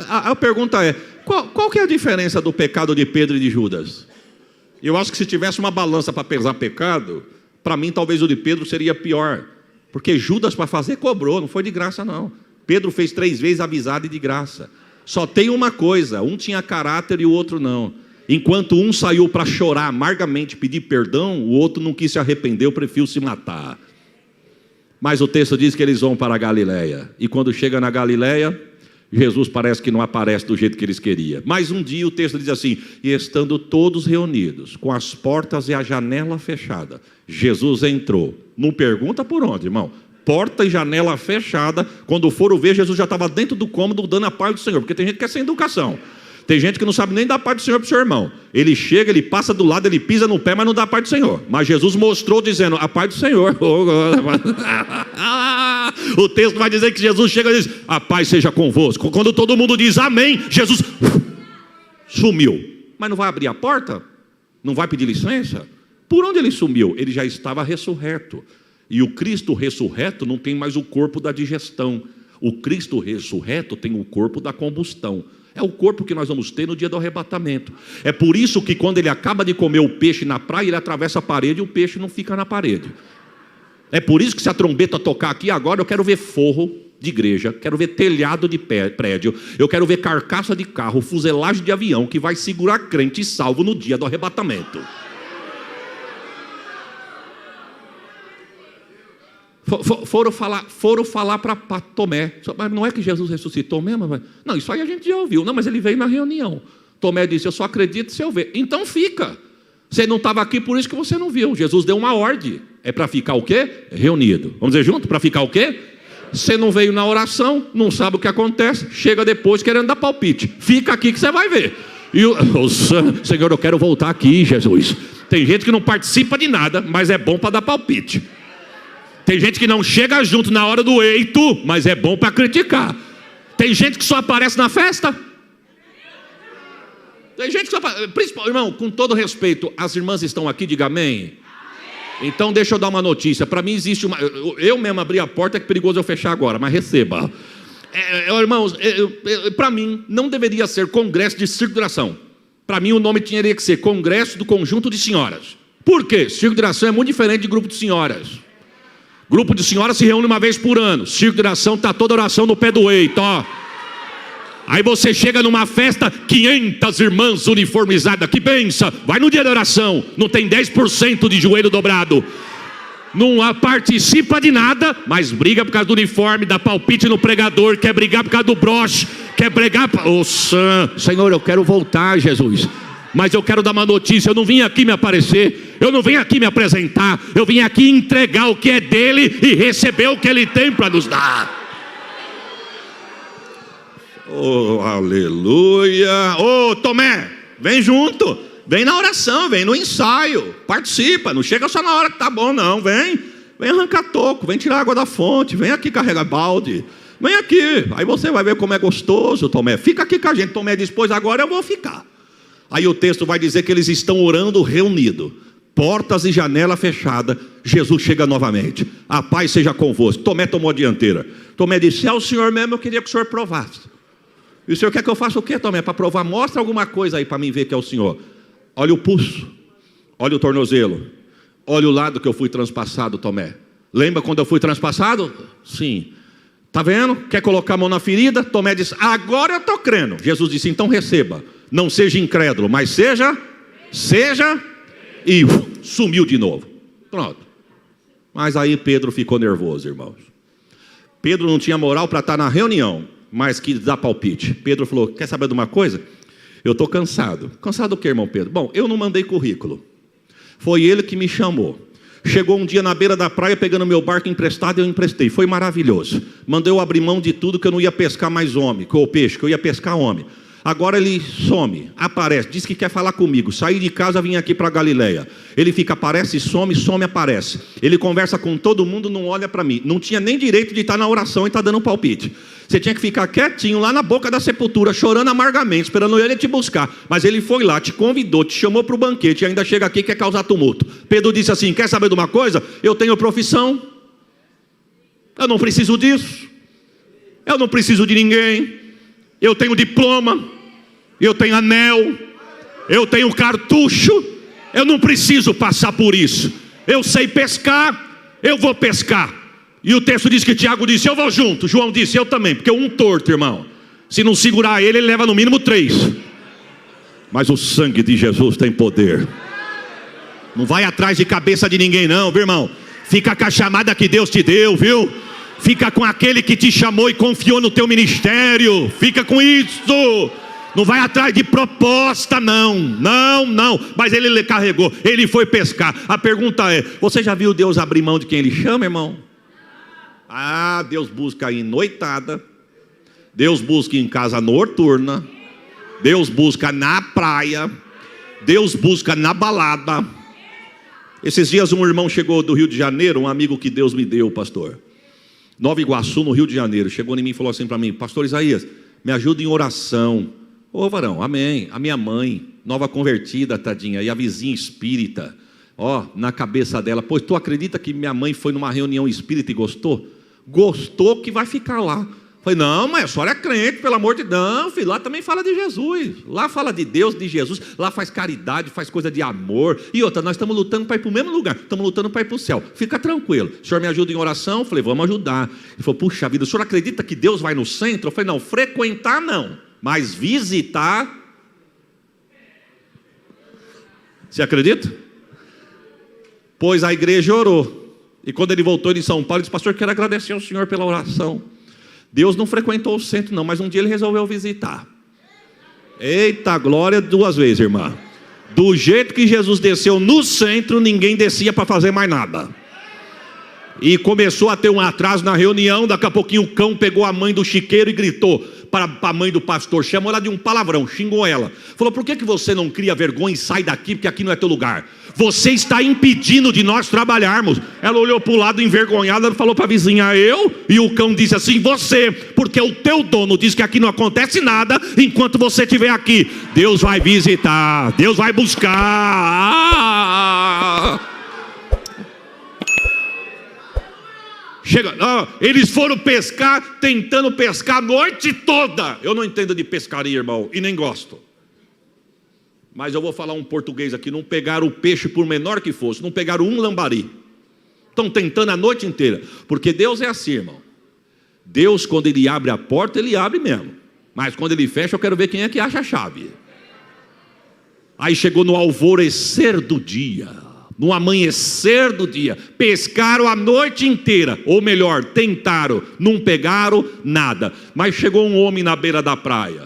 a pergunta é, qual que é a diferença do pecado de Pedro e de Judas? Eu acho que se tivesse uma balança para pesar pecado, para mim talvez o de Pedro seria pior. Porque Judas para fazer cobrou, não foi de graça não. Pedro fez 3 vezes avisado e de graça. Só tem uma coisa, um tinha caráter e o outro não. Enquanto um saiu para chorar amargamente, pedir perdão, o outro não quis se arrepender, preferiu se matar. Mas o texto diz que eles vão para a Galileia. E quando chega na Galileia, Jesus parece que não aparece do jeito que eles queriam. Mas um dia o texto diz assim, e estando todos reunidos, com as portas e a janela fechada, Jesus entrou. Não pergunta por onde, irmão. Porta e janela fechada. Quando foram ver, Jesus já estava dentro do cômodo dando a paz do Senhor. Porque tem gente que é sem educação. Tem gente que não sabe nem dar a paz do Senhor para o seu irmão. Ele chega, ele passa do lado, ele pisa no pé, mas não dá a paz do Senhor. Mas Jesus mostrou dizendo, a paz do Senhor. O texto vai dizer que Jesus chega e diz, a paz seja convosco. Quando todo mundo diz amém, Jesus sumiu. Mas não vai abrir a porta? Não vai pedir licença? Por onde ele sumiu? Ele já estava ressurreto. E o Cristo ressurreto não tem mais o corpo da digestão. O Cristo ressurreto tem o corpo da combustão. É o corpo que nós vamos ter no dia do arrebatamento. É por isso que quando ele acaba de comer o peixe na praia, ele atravessa a parede e o peixe não fica na parede. É por isso que se a trombeta tocar aqui agora, eu quero ver forro de igreja, quero ver telhado de prédio, eu quero ver carcaça de carro, fuselagem de avião que vai segurar crente salvo no dia do arrebatamento. Foram falar para Tomé, mas não é que Jesus ressuscitou mesmo? Não, isso aí a gente já ouviu. Não, mas ele veio na reunião. Tomé disse, eu só acredito se eu ver. Então fica. Você não estava aqui, por isso que você não viu. Jesus deu uma ordem. É para ficar o quê? Reunido. Vamos dizer junto? Para ficar o quê? Você não veio na oração, não sabe o que acontece, chega depois querendo dar palpite. Fica aqui que você vai ver. E Senhor, eu quero voltar aqui, Jesus. Tem gente que não participa de nada, mas é bom para dar palpite. Tem gente que não chega junto na hora do eito, mas é bom para criticar. Tem gente que só aparece na festa. Tem gente que só aparece. Irmão, com todo respeito, as irmãs estão aqui, diga amém. Então deixa eu dar uma notícia. Para mim existe uma... Eu mesmo abri a porta, é perigoso eu fechar agora, mas receba. Irmãos, para mim não deveria ser congresso de circo de oração. Para mim o nome teria que ser congresso do conjunto de senhoras. Por quê? Circo de oração é muito diferente de grupo de senhoras. Grupo de senhoras se reúne uma vez por ano. Circo de oração está toda oração no pé do eito, ó. Aí você chega numa festa, 500 irmãs uniformizadas, que benção. Vai no dia da oração, não tem 10% de joelho dobrado. Não participa de nada, mas briga por causa do uniforme, dá palpite no pregador, quer brigar por causa do broche, quer brigar... Senhor, eu quero voltar, Jesus. Mas eu quero dar uma notícia, eu não vim aqui me aparecer, eu não vim aqui me apresentar, eu vim aqui entregar o que é dele e receber o que ele tem para nos dar. Oh, aleluia. Oh, Tomé, vem junto, vem na oração, vem no ensaio, participa, não chega só na hora que tá bom não, vem arrancar toco, vem tirar água da fonte, vem aqui carregar balde, vem aqui, aí você vai ver como é gostoso, Tomé, fica aqui com a gente. Tomé diz, pois agora eu vou ficar. Aí o texto vai dizer que eles estão orando reunidos, portas e janela fechada. Jesus chega novamente, a paz seja convosco. Tomé tomou a dianteira. Tomé disse, é o Senhor mesmo, eu queria que o Senhor provasse. E o Senhor quer que eu faça o quê, Tomé? Para provar, mostra alguma coisa aí para mim ver que é o Senhor. Olha o pulso, olha o tornozelo, olha o lado que eu fui transpassado, Tomé. Lembra quando eu fui transpassado? Sim. Está vendo? Quer colocar a mão na ferida? Tomé disse, agora eu estou crendo. Jesus disse, então receba. Não seja incrédulo, mas seja, e sumiu de novo. Pronto. Mas aí Pedro ficou nervoso, irmãos. Pedro não tinha moral para estar na reunião, mas quis dar palpite. Pedro falou, quer saber de uma coisa? Eu estou cansado. Cansado do quê, irmão Pedro? Bom, eu não mandei currículo. Foi ele que me chamou. Chegou um dia na beira da praia pegando meu barco emprestado e eu emprestei. Foi maravilhoso. Mandou eu abrir mão de tudo, que eu não ia pescar mais homem, com o peixe, que eu ia pescar homem. Agora ele some, aparece, diz que quer falar comigo. Saí de casa, vim aqui para Galileia. Ele fica, aparece, some, aparece. Ele conversa com todo mundo, não olha para mim. Não tinha nem direito de estar na oração e estar dando palpite. Você tinha que ficar quietinho lá na boca da sepultura, chorando amargamente, esperando ele te buscar. Mas ele foi lá, te convidou, te chamou para o banquete e ainda chega aqui e quer causar tumulto. Pedro disse assim: quer saber de uma coisa? Eu tenho profissão. Eu não preciso disso. Eu não preciso de ninguém. Eu tenho diploma, eu tenho anel, eu tenho cartucho, eu não preciso passar por isso. Eu sei pescar, eu vou pescar. E o texto diz que Tiago disse: eu vou junto. João disse: eu também, porque um torto, irmão, se não segurar ele, ele leva no mínimo 3. Mas o sangue de Jesus tem poder. Não vai atrás de cabeça de ninguém não, viu, irmão? Fica com a chamada que Deus te deu, viu? Fica com aquele que te chamou e confiou no teu ministério. Fica com isso. Não vai atrás de proposta, não. Não. Mas ele carregou, ele foi pescar. A pergunta é: você já viu Deus abrir mão de quem ele chama, irmão? Ah, Deus busca em noitada. Deus busca em casa noturna. Deus busca na praia. Deus busca na balada. Esses dias um irmão chegou do Rio de Janeiro, um amigo que Deus me deu, pastor, Nova Iguaçu, no Rio de Janeiro. Chegou em mim e falou assim para mim: pastor Isaías, me ajuda em oração. Ô varão, amém. A minha mãe, nova convertida, tadinha, e a vizinha espírita, ó, na cabeça dela: pois tu acredita que minha mãe foi numa reunião espírita e gostou? Gostou que vai ficar lá. Falei: não, mas a senhora é crente, pelo amor de Deus. Não, filho, lá também fala de Jesus. Lá fala de Deus, de Jesus. Lá faz caridade, faz coisa de amor. E outra, nós estamos lutando para ir para o mesmo lugar. Estamos lutando para ir para o céu. Fica tranquilo. O senhor me ajuda em oração? Eu falei: vamos ajudar. Ele falou: puxa vida, o senhor acredita que Deus vai no centro? Eu falei: não, frequentar não, mas visitar. Você acredita? Pois a igreja orou. E quando ele voltou de São Paulo, ele disse: pastor, quero agradecer ao senhor pela oração. Deus não frequentou o centro não, mas um dia ele resolveu visitar. Eita glória, 2 vezes, irmã. Do jeito que Jesus desceu no centro, ninguém descia para fazer mais nada. E começou a ter um atraso na reunião. Daqui a pouquinho o cão pegou a mãe do chiqueiro e gritou para a mãe do pastor, chamou ela de um palavrão, xingou ela. Falou: por que você não cria vergonha e sai daqui, porque aqui não é teu lugar? Você está impedindo de nós trabalharmos. Ela olhou para o lado envergonhada e falou para a vizinha: eu? E o cão disse assim: você, porque o teu dono diz que aqui não acontece nada enquanto você estiver aqui. Deus vai visitar, Deus vai buscar. Chega, eles foram pescar, tentando pescar a noite toda. Eu não entendo de pescaria, irmão, e nem gosto. Mas eu vou falar um português aqui: não pegaram o peixe por menor que fosse, não pegaram um lambari. Estão tentando a noite inteira. Porque Deus é assim, irmão. Deus, quando ele abre a porta, ele abre mesmo. Mas quando ele fecha, eu quero ver quem é que acha a chave. Aí chegou no alvorecer do dia, no amanhecer do dia, pescaram a noite inteira, ou melhor, tentaram, não pegaram nada. Mas chegou um homem na beira da praia,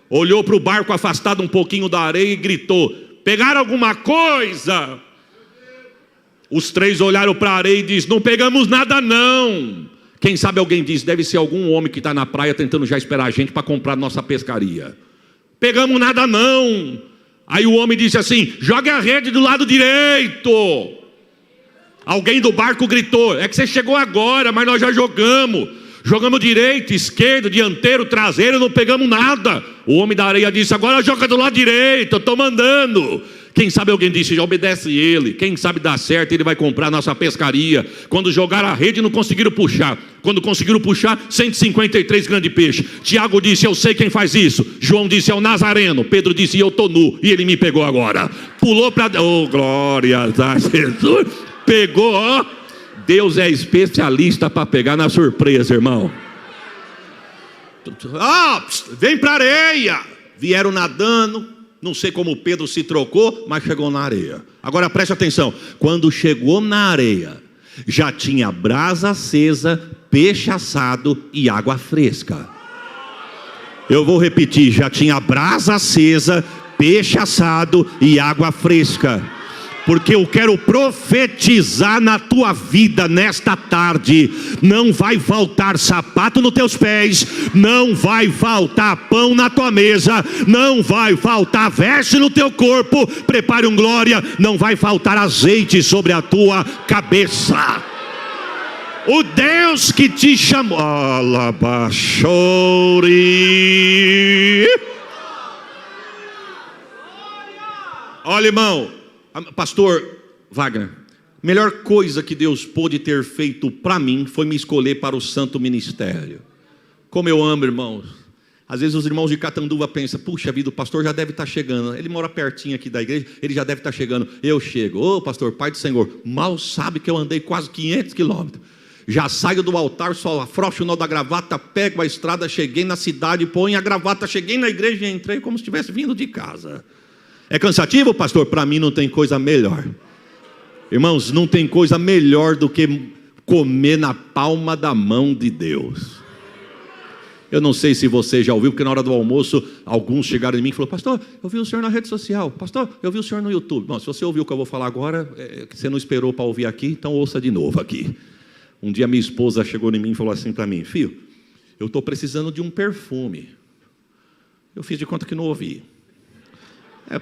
olhou para o barco afastado um pouquinho da areia e gritou: pegaram alguma coisa? Os 3 olharam para a areia e disseram: não pegamos nada não. Quem sabe alguém disse: deve ser algum homem que está na praia tentando já esperar a gente para comprar nossa pescaria. Pegamos nada não. Aí o homem disse assim: jogue a rede do lado direito. Alguém do barco gritou: é que você chegou agora, mas nós já jogamos. Jogamos direito, esquerdo, dianteiro, traseiro, não pegamos nada. O homem da areia disse: agora joga do lado direito, eu estou mandando. Quem sabe alguém disse: já obedece ele. Quem sabe dá certo, ele vai comprar nossa pescaria. Quando jogaram a rede, não conseguiram puxar. Quando conseguiram puxar, 153 grandes peixes. Tiago disse: eu sei quem faz isso. João disse: é o Nazareno. Pedro disse: eu estou nu, e ele me pegou agora. Pulou para... oh, glória a Jesus. Pegou, ó. Deus é especialista para pegar na surpresa, irmão. Vem para a areia. Vieram nadando. Não sei como Pedro se trocou, mas chegou na areia. Agora preste atenção: quando chegou na areia, já tinha brasa acesa, peixe assado e água fresca. Eu vou repetir, já tinha brasa acesa, peixe assado e água fresca. Porque eu quero profetizar na tua vida nesta tarde. Não vai faltar sapato nos teus pés, não vai faltar pão na tua mesa, não vai faltar veste no teu corpo, prepare um glória, não vai faltar azeite sobre a tua cabeça. O Deus que te chamou, olha, irmão, pastor Wagner, melhor coisa que Deus pôde ter feito para mim foi me escolher para o santo ministério. Como eu amo, irmãos. Às vezes os irmãos de Catanduva pensam, puxa vida, o pastor já deve estar chegando, ele mora pertinho aqui da igreja, ele já deve estar chegando. Eu chego, ô pastor, Pai do Senhor, mal sabe que eu andei quase 500 quilômetros. Já saio do altar, só afrouxo o nó da gravata, pego a estrada, cheguei na cidade, ponho a gravata, cheguei na igreja e entrei como se estivesse vindo de casa. É cansativo, pastor? Para mim não tem coisa melhor. Irmãos, não tem coisa melhor do que comer na palma da mão de Deus. Eu não sei se você já ouviu, porque na hora do almoço, alguns chegaram em mim e falaram, pastor, eu vi o senhor na rede social, pastor, eu vi o senhor no YouTube. Bom, se você ouviu o que eu vou falar agora, que você não esperou para ouvir aqui, então ouça de novo aqui. Um dia minha esposa chegou em mim e falou assim para mim, filho, eu estou precisando de um perfume. Eu fiz de conta que não ouvi.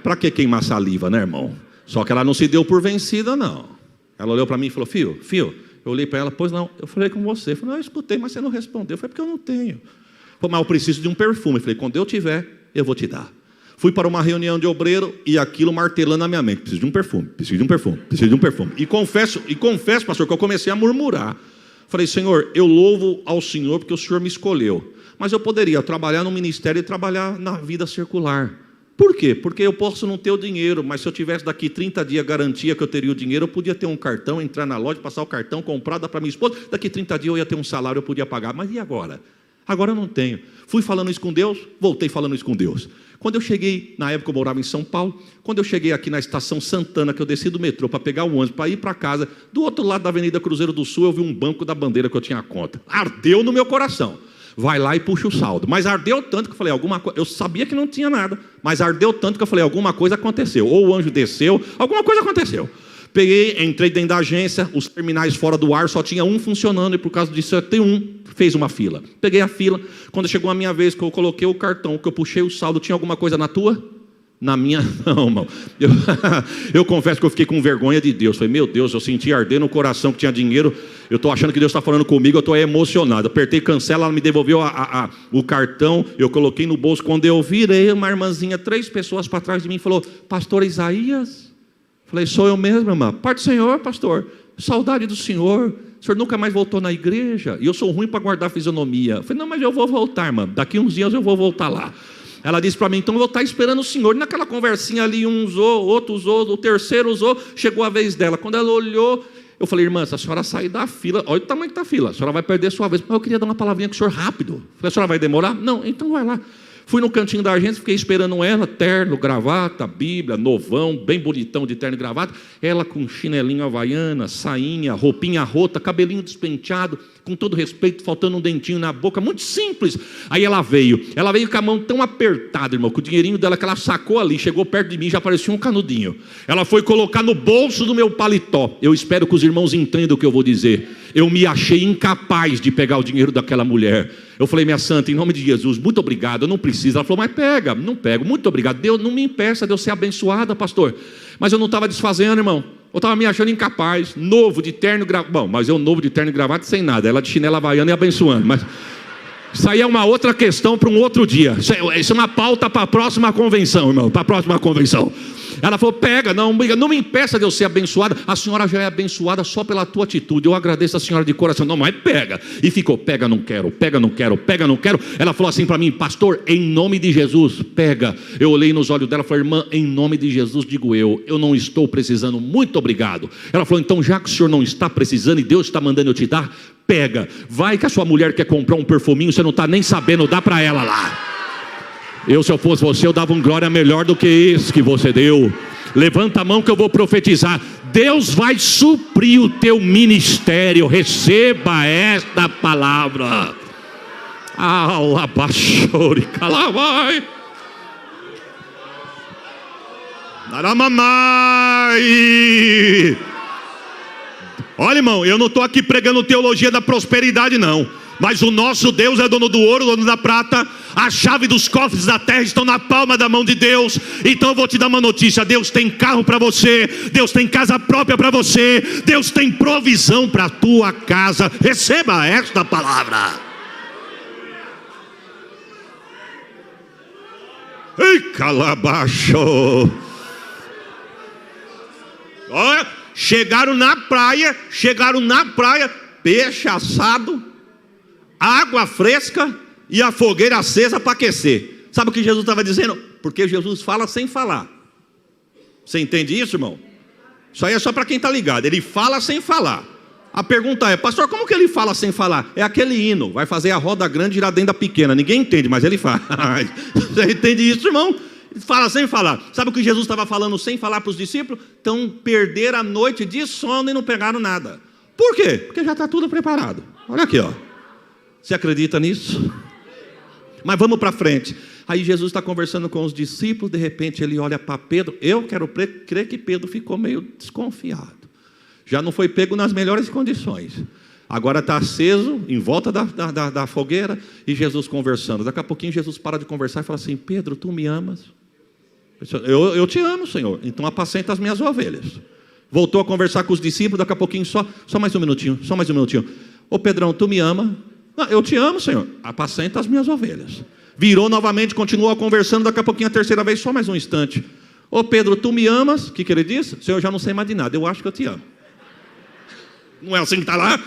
Para que queimar saliva, né, irmão? Só que ela não se deu por vencida, não. Ela olhou para mim e falou, filho, eu olhei para ela, pois não, eu falei com você. Eu falei, não, eu escutei, mas você não respondeu. Eu falei, porque eu não tenho. Falei, mas eu preciso de um perfume. Eu falei, quando eu tiver, eu vou te dar. Fui para uma reunião de obreiro e aquilo martelando na minha mente. Preciso de um perfume, preciso de um perfume, preciso de um perfume. E confesso, pastor, que eu comecei a murmurar. Falei, Senhor, eu louvo ao Senhor porque o Senhor me escolheu. Mas eu poderia trabalhar no ministério e trabalhar na vida circular. Por quê? Porque eu posso não ter o dinheiro, mas se eu tivesse daqui 30 dias garantia que eu teria o dinheiro, eu podia ter um cartão, entrar na loja, passar o cartão, comprar, dar para minha esposa, daqui 30 dias eu ia ter um salário, eu podia pagar. Mas e agora? Agora eu não tenho. Fui falando isso com Deus, voltei falando isso com Deus. Quando eu cheguei, na época eu morava em São Paulo, quando eu cheguei aqui na estação Santana, que eu desci do metrô para pegar o ônibus, para ir para casa, do outro lado da Avenida Cruzeiro do Sul, eu vi um banco da bandeira que eu tinha a conta. Ardeu no meu coração. Vai lá e puxa o saldo. Mas ardeu tanto que eu falei, alguma coisa. Eu sabia que não tinha nada, mas ardeu tanto que eu falei, alguma coisa aconteceu. Ou o anjo desceu, alguma coisa aconteceu. Peguei, entrei dentro da agência, os terminais fora do ar, só tinha um funcionando, e por causa disso eu tenho um, fez uma fila. Peguei a fila, quando chegou a minha vez, que eu coloquei o cartão, que eu puxei o saldo, tinha alguma coisa na tua? Na minha, não, irmão. Eu confesso que eu fiquei com vergonha de Deus. Falei, meu Deus, eu senti arder no coração que tinha dinheiro. Eu estou achando que Deus está falando comigo, eu estou emocionado. Apertei cancela, ela me devolveu o cartão, eu coloquei no bolso. Quando eu virei, uma irmãzinha, 3 pessoas para trás de mim, falou, pastor Isaías? Falei, sou eu mesmo, irmã. Pai do Senhor, pastor, saudade do Senhor. O senhor nunca mais voltou na igreja? E eu sou ruim para guardar fisionomia. Falei, não, mas eu vou voltar, irmã. Daqui uns dias eu vou voltar lá. Ela disse para mim, então eu vou estar esperando o senhor. E naquela conversinha ali, um usou, outro usou, o terceiro usou, chegou a vez dela. Quando ela olhou, eu falei, irmã, se a senhora sair da fila, olha o tamanho que está a fila, a senhora vai perder a sua vez. Mas eu queria dar uma palavrinha com o senhor rápido. Falei, a senhora vai demorar? Não, então vai lá. Fui no cantinho da agência, fiquei esperando ela, terno, gravata, Bíblia, novão, bem bonitão de terno e gravata. Ela com chinelinho havaiana, sainha, roupinha rota, cabelinho despenteado, com todo respeito, faltando um dentinho na boca, muito simples. Aí ela veio com a mão tão apertada, irmão, com o dinheirinho dela que ela sacou ali, chegou perto de mim, já parecia um canudinho. Ela foi colocar no bolso do meu paletó. Eu espero que os irmãos entendam o que eu vou dizer. Eu me achei incapaz de pegar o dinheiro daquela mulher. Eu falei, minha santa, em nome de Jesus, muito obrigado, eu não preciso. Ela falou, mas pega. Não pego, muito obrigado. Deus não me impeça de eu ser abençoada, pastor. Mas eu não estava desfazendo, irmão. Eu estava me achando incapaz, novo de terno e gravata. Bom, mas eu novo de terno e gravata sem nada. Ela de chinela havaiana e abençoando. Mas isso aí é uma outra questão para um outro dia. Isso é uma pauta para a próxima convenção, irmão. Para a próxima convenção. Ela falou, pega, não me impeça de eu ser abençoada. A senhora já é abençoada só pela tua atitude. Eu agradeço a senhora de coração. Não, mas pega. E ficou, pega, não quero, pega, não quero, pega, não quero. Ela falou assim para mim, pastor, em nome de Jesus, pega. Eu olhei nos olhos dela e falei, irmã, em nome de Jesus digo eu não estou precisando, muito obrigado. Ela falou, então já que o senhor não está precisando e Deus está mandando eu te dar, pega. Vai que a sua mulher quer comprar um perfuminho, você não está nem sabendo, dá para ela lá. Se eu fosse você, eu dava um glória melhor do que esse que você deu. Levanta a mão que eu vou profetizar. Deus vai suprir o teu ministério. Receba esta palavra. Alabachori, calamai. Naramamai. Olha, irmão, eu não estou aqui pregando teologia da prosperidade, não. Mas o nosso Deus é dono do ouro, dono da prata. A chave dos cofres da terra estão na palma da mão de Deus. Então eu vou te dar uma notícia: Deus tem carro para você, Deus tem casa própria para você, Deus tem provisão para a tua casa. Receba esta palavra. Ei, calabacho. Olha, chegaram na praia, peixe assado, água fresca e a fogueira acesa para aquecer. Sabe o que Jesus estava dizendo? Porque Jesus fala sem falar. Você entende isso, irmão? Isso aí é só para quem está ligado. Ele fala sem falar. A pergunta é: pastor, como que ele fala sem falar? É aquele hino, vai fazer a roda grande girar dentro da pequena. Ninguém entende, mas ele faz. Você entende isso, irmão? Ele fala sem falar. Sabe o que Jesus estava falando sem falar para os discípulos? Então perderam a noite de sono e não pegaram nada. Por quê? Porque já está tudo preparado. Olha aqui, ó. Você acredita nisso? Mas vamos para frente. Aí Jesus está conversando com os discípulos. De repente ele olha para Pedro. Eu quero crer que Pedro ficou meio desconfiado. Já não foi pego nas melhores condições. Agora está aceso em volta da fogueira. E Jesus conversando. Daqui a pouquinho Jesus para de conversar e fala assim: Pedro, tu me amas? Eu te amo, Senhor. Então apacenta as minhas ovelhas. Voltou a conversar com os discípulos. Daqui a pouquinho, só mais um minutinho. Ô Pedrão, tu me ama? Não, eu te amo, Senhor. Apacenta as minhas ovelhas. Virou novamente, continuou conversando. Daqui a pouquinho a terceira vez, só mais um instante. Ô Pedro, tu me amas? O que ele disse? Senhor, eu já não sei mais de nada. Eu acho que eu te amo. Não é assim que está lá?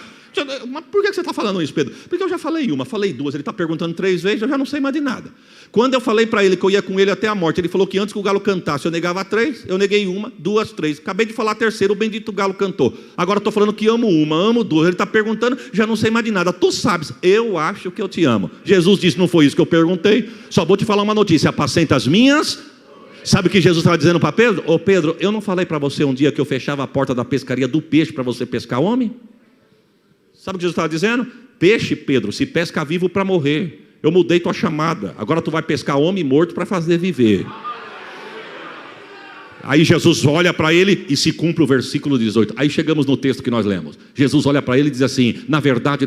Mas por que você está falando isso, Pedro? Porque eu já falei uma, falei duas. Ele está perguntando 3 vezes, eu já não sei mais de nada. Quando eu falei para ele que eu ia com ele até a morte, ele falou que antes que o galo cantasse eu negava 3, eu neguei 1, 2, 3. Acabei de falar a terceira, o bendito galo cantou. Agora estou falando que amo 1, amo 2. Ele está perguntando, já não sei mais de nada. Tu sabes, eu acho que eu te amo. Jesus disse: não foi isso que eu perguntei, só vou te falar uma notícia: apacenta as minhas. Sabe o que Jesus estava dizendo para Pedro? Ô Pedro, eu não falei para você um dia que eu fechava a porta da pescaria do peixe para você pescar homem? Sabe o que Jesus estava dizendo? Peixe, Pedro, se pesca vivo para morrer. Eu mudei tua chamada. Agora tu vai pescar homem morto para fazer viver. Aí Jesus olha para ele e se cumpre o versículo 18. Aí chegamos no texto que nós lemos. Jesus olha para ele e diz assim: na verdade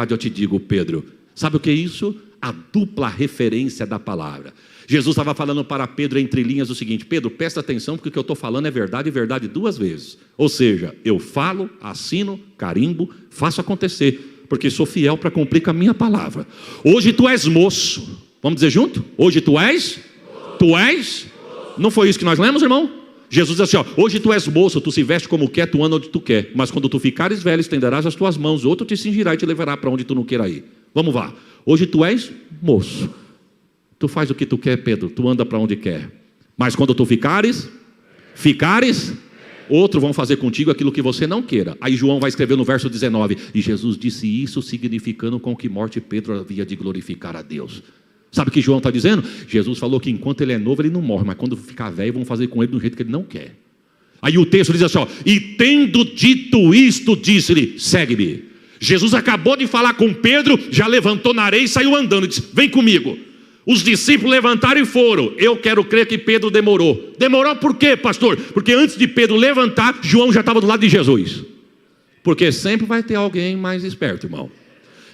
eu te digo, Pedro. Sabe o que é isso? A dupla referência da palavra. Jesus estava falando para Pedro entre linhas o seguinte: Pedro, presta atenção, porque o que eu estou falando é verdade e verdade 2 vezes. Ou seja, eu falo, assino, carimbo, faço acontecer, porque sou fiel para cumprir com a minha palavra. Hoje tu és moço. Vamos dizer junto? Hoje tu és? Tu és? Não foi isso que nós lemos, irmão? Jesus diz assim, ó: hoje tu és moço, tu se veste como quer, tu anda onde tu quer. Mas quando tu ficares velho, estenderás as tuas mãos, outro te cingirá e te levará para onde tu não queira ir. Vamos lá. Hoje tu és moço. Tu faz o que tu quer, Pedro, tu anda para onde quer. Mas quando tu ficares, outros vão fazer contigo aquilo que você não queira. Aí João vai escrever no verso 19: e Jesus disse isso significando com que morte Pedro havia de glorificar a Deus. Sabe o que João está dizendo? Jesus falou que enquanto ele é novo ele não morre, mas quando ficar velho vão fazer com ele do jeito que ele não quer. Aí o texto diz assim, ó: e tendo dito isto, disse-lhe: segue-me. Jesus acabou de falar com Pedro, já levantou na areia e saiu andando, disse: vem comigo. Os discípulos levantaram e foram. Eu quero crer que Pedro demorou. Demorou por quê, pastor? Porque antes de Pedro levantar, João já estava do lado de Jesus. Porque sempre vai ter alguém mais esperto, irmão.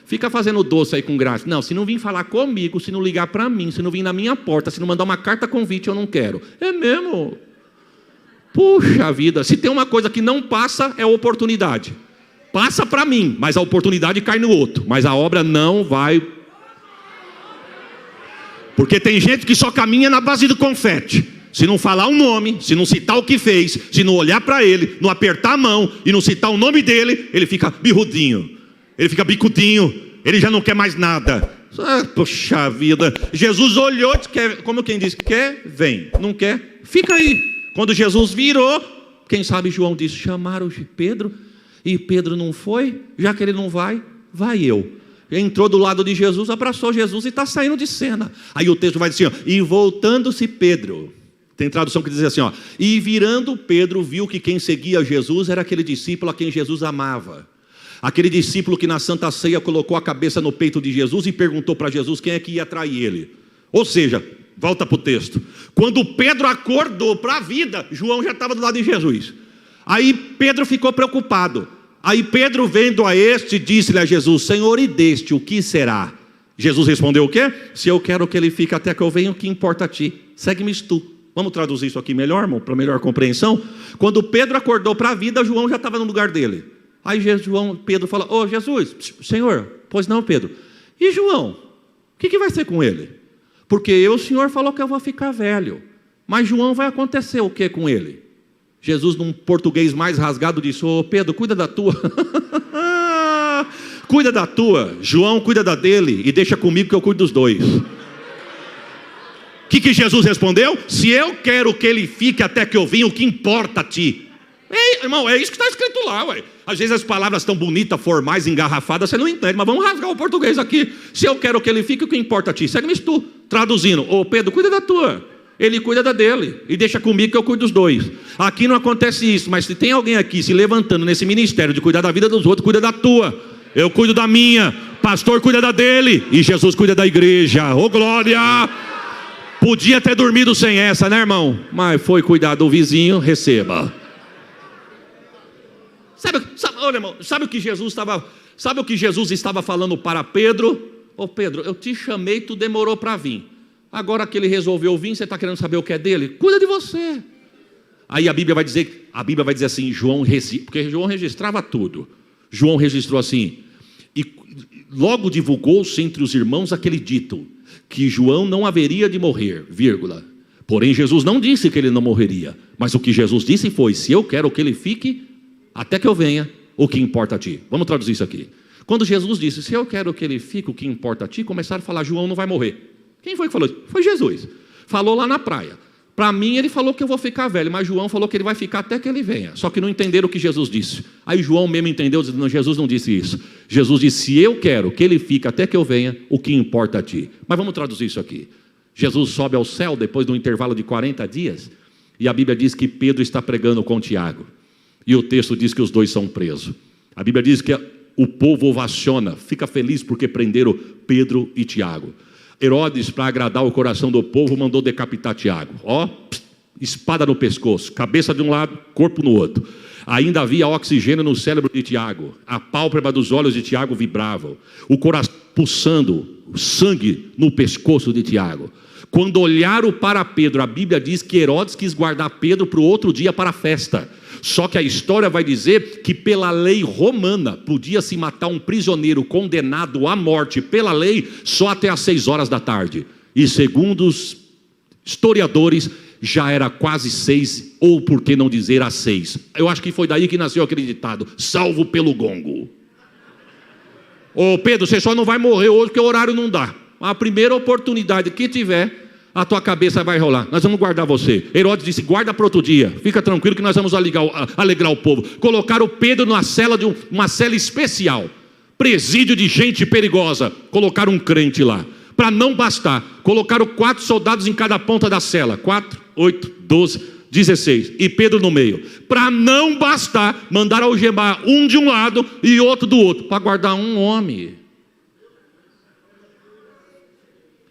Fica fazendo doce aí com graça. Não, se não vir falar comigo, se não ligar para mim, se não vir na minha porta, se não mandar uma carta convite, eu não quero. É mesmo? Puxa vida, se tem uma coisa que não passa, é a oportunidade. Passa para mim, mas a oportunidade cai no outro. Mas a obra não vai. Porque tem gente que só caminha na base do confete. Se não falar o nome, se não citar o que fez, se não olhar para ele, não apertar a mão e não citar o nome dele, ele fica birrudinho, ele fica bicudinho, ele já não quer mais nada. Poxa vida, Jesus olhou, como quem diz, quer, vem, não quer, fica aí. Quando Jesus virou, quem sabe João disse: chamaram Pedro, e Pedro não foi, já que ele não vai, vai eu. Entrou do lado de Jesus, abraçou Jesus e está saindo de cena. Aí o texto vai dizer assim, ó: e voltando-se Pedro, tem tradução que diz assim, ó: e virando Pedro, viu que quem seguia Jesus era aquele discípulo a quem Jesus amava. Aquele discípulo que na Santa Ceia colocou a cabeça no peito de Jesus e perguntou para Jesus quem é que ia trair ele. Ou seja, volta para o texto. Quando Pedro acordou para a vida, João já estava do lado de Jesus. Aí Pedro ficou preocupado. Aí Pedro, vendo a este, disse-lhe a Jesus: Senhor, e deste o que será? Jesus respondeu o quê? Se eu quero que ele fique até que eu venha, o que importa a ti? Segue-me tu. Vamos traduzir isso aqui melhor, irmão, para melhor compreensão? Quando Pedro acordou para a vida, João já estava no lugar dele. Aí Pedro fala: ô Jesus, Senhor, pois não, Pedro. E João, o que vai ser com ele? Porque o Senhor falou que eu vou ficar velho. Mas João, vai acontecer o que com ele? Jesus, num português mais rasgado, disse: ô Pedro, cuida da tua. Cuida da tua. João, cuida da dele. E deixa comigo que eu cuido dos dois. O que Jesus respondeu? Se eu quero que ele fique até que eu venha, o que importa a ti? Ei, irmão, é isso que está escrito lá, ué. Às vezes as palavras tão bonitas, formais, engarrafadas, você não entende, mas vamos rasgar o português aqui. Se eu quero que ele fique, o que importa a ti? Segue-me tu. Traduzindo: ô Pedro, cuida da tua. Ele cuida da dele. E deixa comigo que eu cuido dos dois. Aqui não acontece isso, mas se tem alguém aqui se levantando nesse ministério de cuidar da vida dos outros, cuida da tua. Eu cuido da minha. Pastor cuida da dele. E Jesus cuida da igreja. Ô glória! Podia ter dormido sem essa, né, irmão? Mas foi cuidar do vizinho, receba. Olha, irmão, sabe o que Jesus estava falando para Pedro? Ô Pedro, eu te chamei, tu demorou para vir. Agora que ele resolveu vir, você está querendo saber o que é dele? Cuida de você. Aí a Bíblia vai dizer assim, porque João registrava tudo. João registrou assim: e logo divulgou-se entre os irmãos aquele dito, que João não haveria de morrer, vírgula. Porém Jesus não disse que ele não morreria, mas o que Jesus disse foi: se eu quero que ele fique até que eu venha, o que importa a ti? Vamos traduzir isso aqui. Quando Jesus disse: se eu quero que ele fique, o que importa a ti? Começaram a falar: João não vai morrer. Quem foi que falou isso? Foi Jesus. Falou lá na praia. Para mim ele falou que eu vou ficar velho, mas João falou que ele vai ficar até que ele venha. Só que não entenderam o que Jesus disse. Aí João mesmo entendeu, dizendo: não, Jesus não disse isso. Jesus disse: se eu quero que ele fique até que eu venha, o que importa a ti? Mas vamos traduzir isso aqui. Jesus sobe ao céu depois de um intervalo de 40 dias, e a Bíblia diz que Pedro está pregando com Tiago. E o texto diz que os dois são presos. A Bíblia diz que o povo ovaciona, fica feliz porque prenderam Pedro e Tiago. Herodes, para agradar o coração do povo, mandou decapitar Tiago. Espada no pescoço, cabeça de um lado, corpo no outro. Ainda havia oxigênio no cérebro de Tiago. A pálpebra dos olhos de Tiago vibrava. O coração pulsando, sangue no pescoço de Tiago. Quando olharam para Pedro, a Bíblia diz que Herodes quis guardar Pedro para o outro dia para a festa. Só que a história vai dizer que pela lei romana podia-se matar um prisioneiro condenado à morte pela lei só até às 6 horas da tarde. E segundo os historiadores, já era quase 6, ou por que não dizer às 6. Eu acho que foi daí que nasceu aquele ditado: salvo pelo gongo. Ô Pedro, você só não vai morrer hoje porque o horário não dá. A primeira oportunidade que tiver, a tua cabeça vai rolar. Nós vamos guardar você. Herodes disse: guarda para outro dia. Fica tranquilo que nós vamos alegrar o povo. Colocaram Pedro numa cela uma cela especial. Presídio de gente perigosa. Colocaram um crente lá. Para não bastar, colocaram 4 soldados em cada ponta da cela. 4, 8, 12, 16. E Pedro no meio. Para não bastar, mandaram algemar um de um lado e outro do outro. Para guardar um homem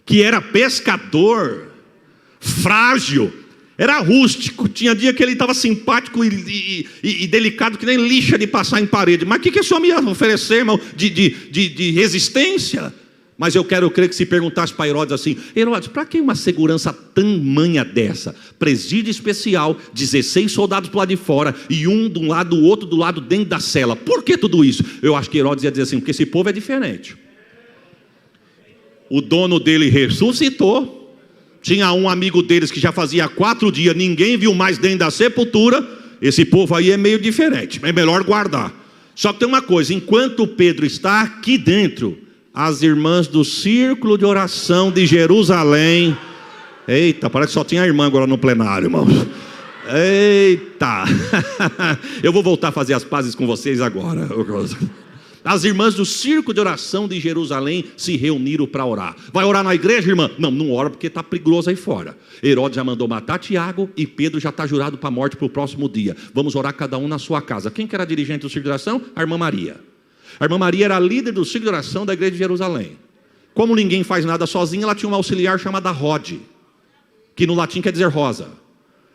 que era pescador, frágil, era rústico. Tinha dia que ele estava simpático e delicado, que nem lixa de passar em parede. Mas o que esse homem ia oferecer, irmão, de resistência? Mas eu quero crer que se perguntasse para Herodes assim: Herodes, para que uma segurança tamanha dessa? Presídio especial, 16 soldados do lado de fora, e um de um lado, o outro do lado dentro da cela. Por que tudo isso? Eu acho que Herodes ia dizer assim: porque esse povo é diferente. O dono dele ressuscitou. Tinha um amigo deles que já fazia 4 dias, ninguém viu mais dentro da sepultura. Esse povo aí é meio diferente, é melhor guardar. Só que tem uma coisa: enquanto Pedro está aqui dentro, as irmãs do círculo de oração de Jerusalém, eita, parece que só tinha a irmã agora no plenário, irmãos. Eita, eu vou voltar a fazer as pazes com vocês agora. As irmãs do círculo de oração de Jerusalém se reuniram para orar. Vai orar na igreja, irmã? Não, não ora porque está perigoso aí fora. Herodes já mandou matar Tiago e Pedro já está jurado para a morte para o próximo dia. Vamos orar cada um na sua casa. Quem que era dirigente do círculo de oração? A irmã Maria. A irmã Maria era líder do ciclo de oração da igreja de Jerusalém. Como ninguém faz nada sozinha, ela tinha uma auxiliar chamada Rod, que no latim quer dizer rosa.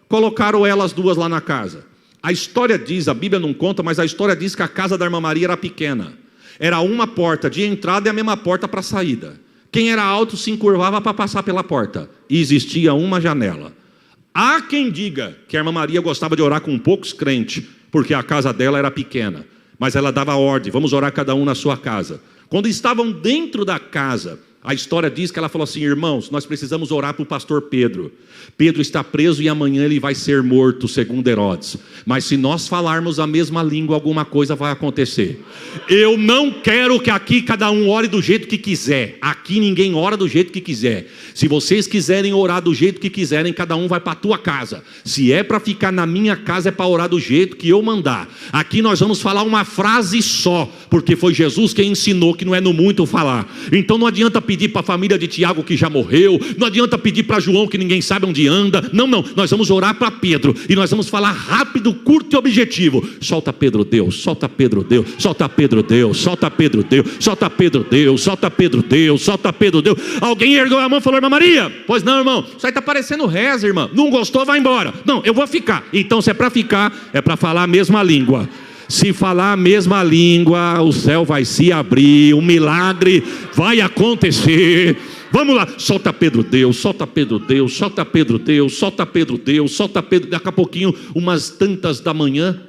Colocaram elas duas lá na casa. A história diz, a Bíblia não conta, mas a história diz que a casa da irmã Maria era pequena. Era uma porta de entrada e a mesma porta para saída. Quem era alto se encurvava para passar pela porta. E existia uma janela. Há quem diga que a irmã Maria gostava de orar com poucos crentes, porque a casa dela era pequena. Mas ela dava ordem, vamos orar cada um na sua casa. Quando estavam dentro da casa, a história diz que ela falou assim: irmãos, nós precisamos orar para o pastor Pedro. Pedro está preso e amanhã ele vai ser morto, segundo Herodes. Mas se nós falarmos a mesma língua, alguma coisa vai acontecer. Eu não quero que aqui cada um ore do jeito que quiser. Aqui ninguém ora do jeito que quiser. Se vocês quiserem orar do jeito que quiserem, cada um vai para a tua casa. Se é para ficar na minha casa, é para orar do jeito que eu mandar. Aqui nós vamos falar uma frase só, porque foi Jesus quem ensinou que não é no muito falar. Então não adianta pedir para a família de Tiago que já morreu, não adianta pedir para João que ninguém sabe onde anda. Não, nós vamos orar para Pedro e nós vamos falar rápido, curto e objetivo. Solta Pedro, Deus, solta Pedro, Deus, solta Pedro, Deus, solta Pedro, Deus, solta Pedro, Deus, solta Pedro, Deus, solta Pedro, Deus. Alguém ergueu a mão e falou: irmã Maria, pois não, irmão, isso aí está parecendo reza, irmã. Não gostou, vai embora. Não, eu vou ficar. Então se é para ficar, é para falar a mesma língua. Se falar a mesma língua, o céu vai se abrir, um milagre vai acontecer. Vamos lá, solta Pedro, Deus, solta Pedro, Deus, solta Pedro, Deus, solta Pedro, Deus, solta Pedro. Daqui a pouquinho, umas tantas da manhã,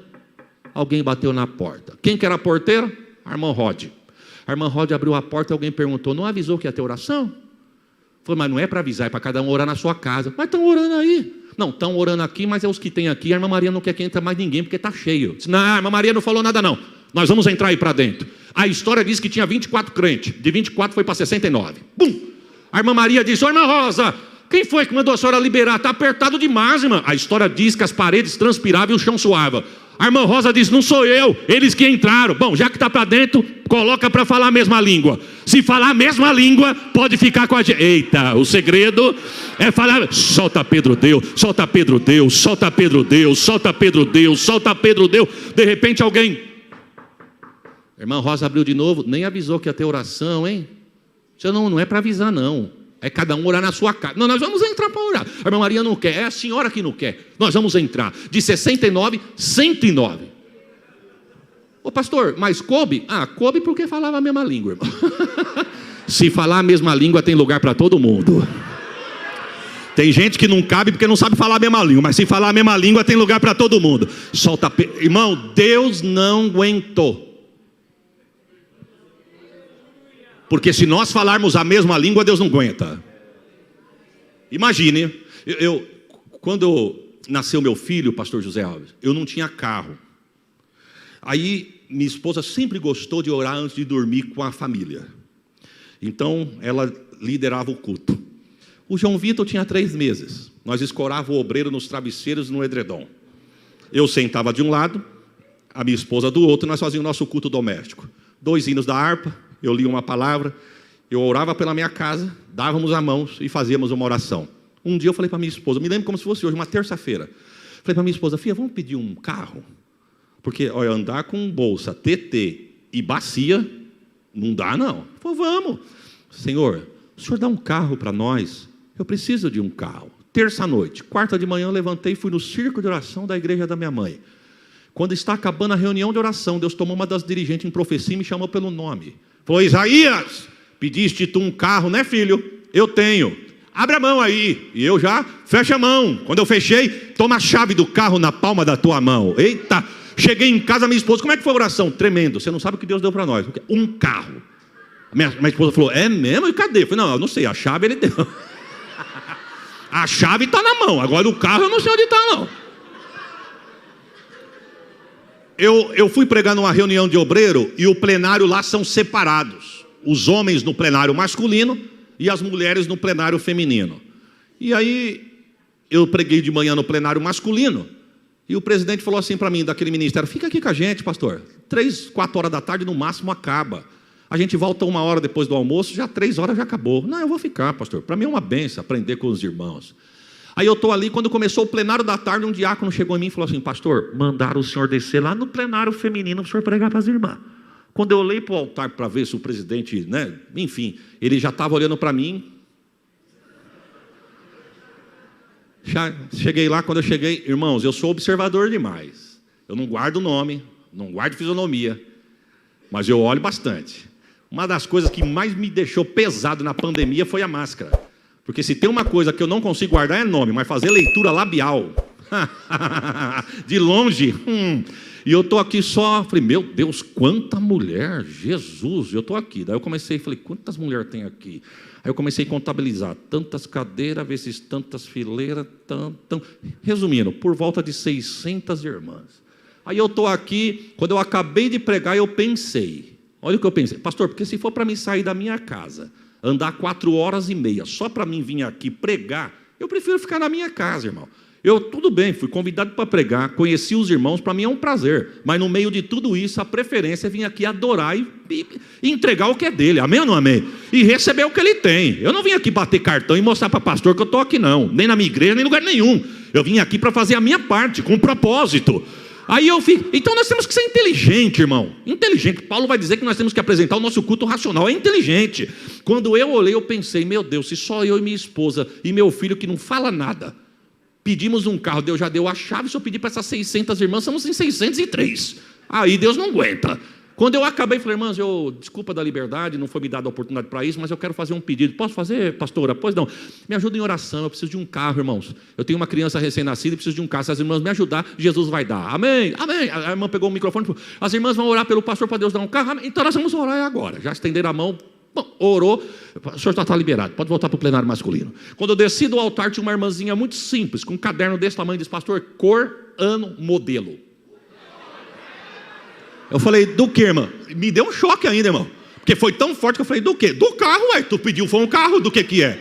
alguém bateu na porta. Quem que era a porteira? A irmã Rod. A irmã Rod abriu a porta e alguém perguntou: não avisou que ia ter oração? Falei: mas não é para avisar, é para cada um orar na sua casa. Mas estão orando aí. Não, estão orando aqui, mas é os que tem aqui. A irmã Maria não quer que entre mais ninguém, porque está cheio. Disse: não, a irmã Maria não falou nada não. Nós vamos entrar aí para dentro. A história diz que tinha 24 crentes. De 24 foi para 69. Bum! A irmã Maria disse: ô irmã Rosa, quem foi que mandou a senhora liberar? Está apertado demais, irmã. A história diz que as paredes transpiravam e o chão suava. A irmã Rosa disse: não sou eu, eles que entraram. Bom, já que está para dentro, coloca para falar a mesma língua. Se falar a mesma língua, pode ficar com a gente. Eita, o segredo é falar: solta Pedro, Deus, solta Pedro, Deus, solta Pedro, Deus, solta Pedro, Deus, solta Pedro, Deus. De repente alguém... A irmã Rosa abriu de novo, nem avisou que ia ter oração, hein? Isso não é para avisar não. É cada um orar na sua casa. Não, nós vamos entrar para orar. A irmã Maria não quer, é a senhora que não quer. Nós vamos entrar. De 69, 109. Ô pastor, mas coube? Ah, coube porque falava a mesma língua, irmão. Se falar a mesma língua, tem lugar para todo mundo. Tem gente que não cabe porque não sabe falar a mesma língua. Mas se falar a mesma língua, tem lugar para todo mundo. Solta, irmão, Deus não aguentou. Porque se nós falarmos a mesma língua, Deus não aguenta. Imagine, quando nasceu meu filho, pastor José Alves, eu não tinha carro. Aí minha esposa sempre gostou de orar antes de dormir com a família. Então ela liderava o culto. O João Vitor tinha 3 meses. Nós escorava o obreiro nos travesseiros e no edredom. Eu sentava de um lado, a minha esposa do outro, e nós fazíamos o nosso culto doméstico. 2 hinos da harpa. Eu lia uma palavra, eu orava pela minha casa, dávamos as mãos e fazíamos uma oração. Um dia eu falei para minha esposa, me lembro como se fosse hoje, uma terça-feira. Falei para minha esposa: filha, vamos pedir um carro? Porque olha, andar com bolsa, TT e bacia, não dá não. Falei: vamos. Senhor, o senhor dá um carro para nós? Eu preciso de um carro. Terça-noite, quarta de manhã eu levantei e fui no circo de oração da igreja da minha mãe. Quando está acabando a reunião de oração, Deus tomou uma das dirigentes em profecia e me chamou pelo nome. Falou: Isaías, pediste tu um carro, né filho? Eu tenho. Abre a mão aí. E eu já fecho a mão. Quando eu fechei, toma a chave do carro na palma da tua mão. Eita, cheguei em casa, minha esposa: como é que foi a oração? Tremendo. Você não sabe o que Deus deu para nós. Um carro. Minha esposa falou: é mesmo? E cadê? Eu falei: não, eu não sei, a chave ele deu. A chave está na mão, agora o carro eu não sei onde está não. Eu fui pregar numa reunião de obreiro e o plenário lá são separados. Os homens no plenário masculino e as mulheres no plenário feminino. E aí eu preguei de manhã no plenário masculino e o presidente falou assim para mim, daquele ministério: fica aqui com a gente, pastor. 3, 4 horas da tarde no máximo acaba. A gente volta 1 hora depois do almoço, já 3 horas já acabou. Não, eu vou ficar, pastor. Para mim é uma benção aprender com os irmãos. Aí eu estou ali, quando começou o plenário da tarde, um diácono chegou em mim e falou assim: pastor, mandaram o senhor descer lá no plenário feminino para o senhor pregar para as irmãs. Quando eu olhei para o altar para ver se o presidente, né, enfim, ele já estava olhando para mim. Já cheguei lá, quando eu cheguei, irmãos, eu sou observador demais. Eu não guardo nome, não guardo fisionomia, mas eu olho bastante. Uma das coisas que mais me deixou pesado na pandemia foi a máscara. Porque se tem uma coisa que eu não consigo guardar é nome, mas fazer leitura labial, de longe, E eu estou aqui só, falei, meu Deus, quanta mulher, Jesus, eu estou aqui. Daí eu comecei, falei, quantas mulheres tem aqui? Aí eu comecei a contabilizar, tantas cadeiras, vezes tantas fileiras, resumindo, por volta de 600 irmãs. Aí eu estou aqui, quando eu acabei de pregar, eu pensei, olha o que eu pensei, pastor, porque se for para mim sair da minha casa, andar 4h30, só para mim vir aqui pregar, eu prefiro ficar na minha casa, irmão. Tudo bem, fui convidado para pregar, conheci os irmãos, para mim é um prazer, mas no meio de tudo isso, a preferência é vir aqui adorar e entregar o que é dele, amém ou não amém? E receber o que ele tem. Eu não vim aqui bater cartão e mostrar para pastor que eu estou aqui não, nem na minha igreja, nem em lugar nenhum. Eu vim aqui para fazer a minha parte, com um propósito. Aí eu fico, então nós temos que ser inteligente, irmão. Inteligente, Paulo vai dizer que nós temos que apresentar o nosso culto racional, é inteligente. Quando eu olhei, eu pensei, meu Deus, se só eu e minha esposa e meu filho que não fala nada, pedimos um carro, Deus já deu a chave, se eu pedir para essas 600 irmãs, somos em 603. Aí Deus não aguenta. Quando eu acabei, falei, irmãs, desculpa da liberdade, não foi me dada a oportunidade para isso, mas eu quero fazer um pedido. Posso fazer, pastora? Pois não. Me ajuda em oração, eu preciso de um carro, irmãos. Eu tenho uma criança recém-nascida e preciso de um carro. Se as irmãs me ajudar, Jesus vai dar. Amém, amém. A irmã pegou o microfone e falou, as irmãs vão orar pelo pastor para Deus dar um carro. Amém. Então nós vamos orar agora. Já estenderam a mão, orou, o senhor está liberado, pode voltar para o plenário masculino. Quando eu desci do altar, tinha uma irmãzinha muito simples, com um caderno desse tamanho, disse, pastor, cor, ano, modelo. Eu falei, do que, irmã? Me deu um choque ainda, irmão, porque foi tão forte que eu falei, do que? Do carro, ué, tu pediu, foi um carro, do que é?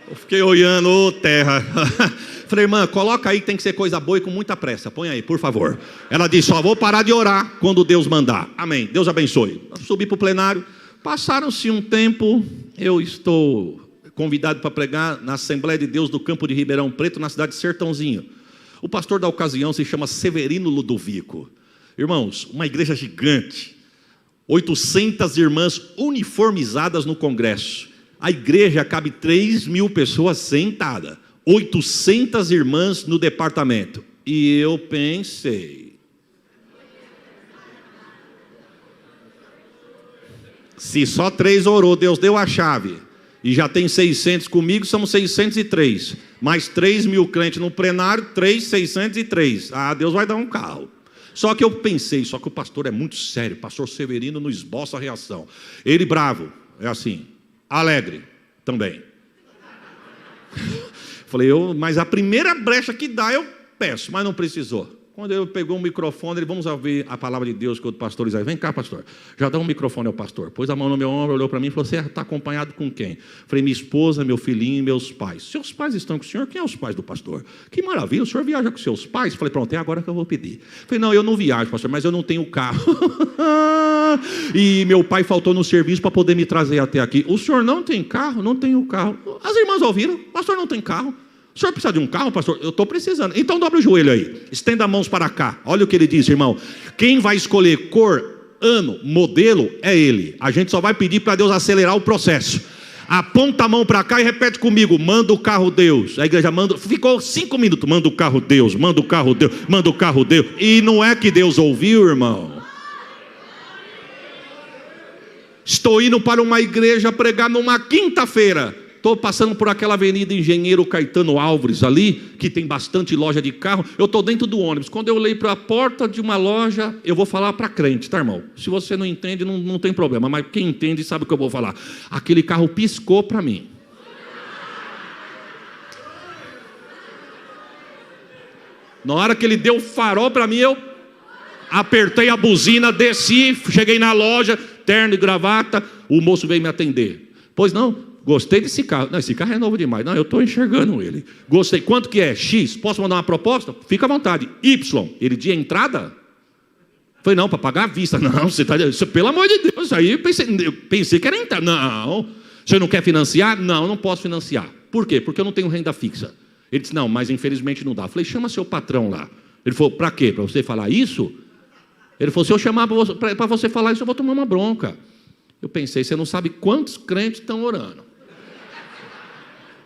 Eu fiquei olhando, ô terra. Falei, irmã, coloca aí que tem que ser coisa boa e com muita pressa. Põe aí, por favor. Ela disse, só vou parar de orar quando Deus mandar. Amém, Deus abençoe. Eu subi para o plenário. Passaram-se um tempo. Eu estou convidado para pregar na Assembleia de Deus do Campo de Ribeirão Preto, na cidade de Sertãozinho. O pastor da ocasião se chama Severino Ludovico. Irmãos, uma igreja gigante. 800 irmãs uniformizadas no congresso. A igreja cabe 3.000 pessoas sentadas. 800 irmãs no departamento. E eu pensei, se só 3 orou, Deus deu a chave, e já tem 600 comigo, somos 603, mais 3.000 crentes no plenário, 603. Deus vai dar um carro. Só que eu pensei, só que o pastor é muito sério, pastor Severino não esboça a reação. Ele bravo, é assim, alegre também. Falei, mas a primeira brecha que dá eu peço, mas não precisou. Quando eu pegou um microfone, ele, vamos ouvir a palavra de Deus que o pastor Isaías, vem cá pastor, já dá um microfone ao pastor, pôs a mão no meu ombro, olhou para mim e falou, você está acompanhado com quem? Falei, minha esposa, meu filhinho e meus pais. Seus pais estão com o senhor? Quem é os pais do pastor? Que maravilha, o senhor viaja com seus pais? Falei, pronto, é agora que eu vou pedir. Falei, não, eu não viajo pastor, mas eu não tenho carro. E meu pai faltou no serviço para poder me trazer até aqui. O senhor não tem carro? Não tenho carro. As irmãs ouviram, pastor não tem carro. O senhor precisa de um carro, pastor? Eu estou precisando. Então dobra o joelho aí, estenda as mãos para cá. Olha o que ele diz, irmão. Quem vai escolher cor, ano, modelo é ele. A gente só vai pedir para Deus acelerar o processo. Aponta a mão para cá e repete comigo, manda o carro Deus. A igreja manda, ficou 5 minutos, manda o carro Deus, manda o carro Deus, manda o carro Deus. E não é que Deus ouviu, irmão. Estou indo para uma igreja pregar numa quinta-feira. Estou passando por aquela avenida Engenheiro Caetano Álvares ali, que tem bastante loja de carro. Eu estou dentro do ônibus. Quando eu olhei para a porta de uma loja, eu vou falar para crente, tá, irmão? Se você não entende, não tem problema. Mas quem entende sabe o que eu vou falar. Aquele carro piscou para mim. Na hora que ele deu o farol para mim, eu apertei a buzina, desci, cheguei na loja, terno e gravata. O moço veio me atender. Pois não? Gostei desse carro. Não, esse carro é novo demais. Não, eu estou enxergando ele. Gostei. Quanto que é? X. Posso mandar uma proposta? Fica à vontade. Y. Ele de entrada? Falei, não, para pagar à vista. Não, você está... Pelo amor de Deus. Aí eu pensei que era entrada. Não. Você não quer financiar? Não, não posso financiar. Por quê? Porque eu não tenho renda fixa. Ele disse, não, mas infelizmente não dá. Falei, chama seu patrão lá. Ele falou, para quê? Para você falar isso? Ele falou, se eu chamar para você falar isso, eu vou tomar uma bronca. Eu pensei, você não sabe quantos crentes estão orando.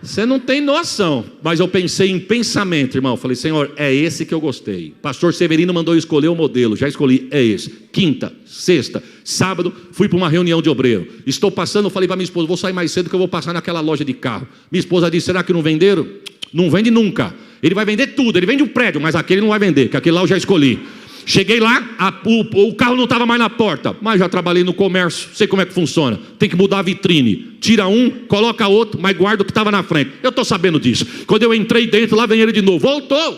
Você não tem noção. Mas eu pensei em pensamento, irmão. Eu falei, Senhor, é esse que eu gostei. Pastor Severino mandou eu escolher o modelo. Já escolhi, é esse. Quinta, sexta, sábado, fui para uma reunião de obreiro. Estou passando, eu falei para minha esposa, vou sair mais cedo que eu vou passar naquela loja de carro. Minha esposa disse, será que não venderam? Não vende nunca. Ele vai vender tudo, ele vende um prédio, mas aquele não vai vender, que aquele lá eu já escolhi. Cheguei lá, o carro não estava mais na porta, mas já trabalhei no comércio, sei como é que funciona. Tem que mudar a vitrine, tira um, coloca outro, mas guarda o que estava na frente. Eu estou sabendo disso. Quando eu entrei dentro, lá vem ele de novo.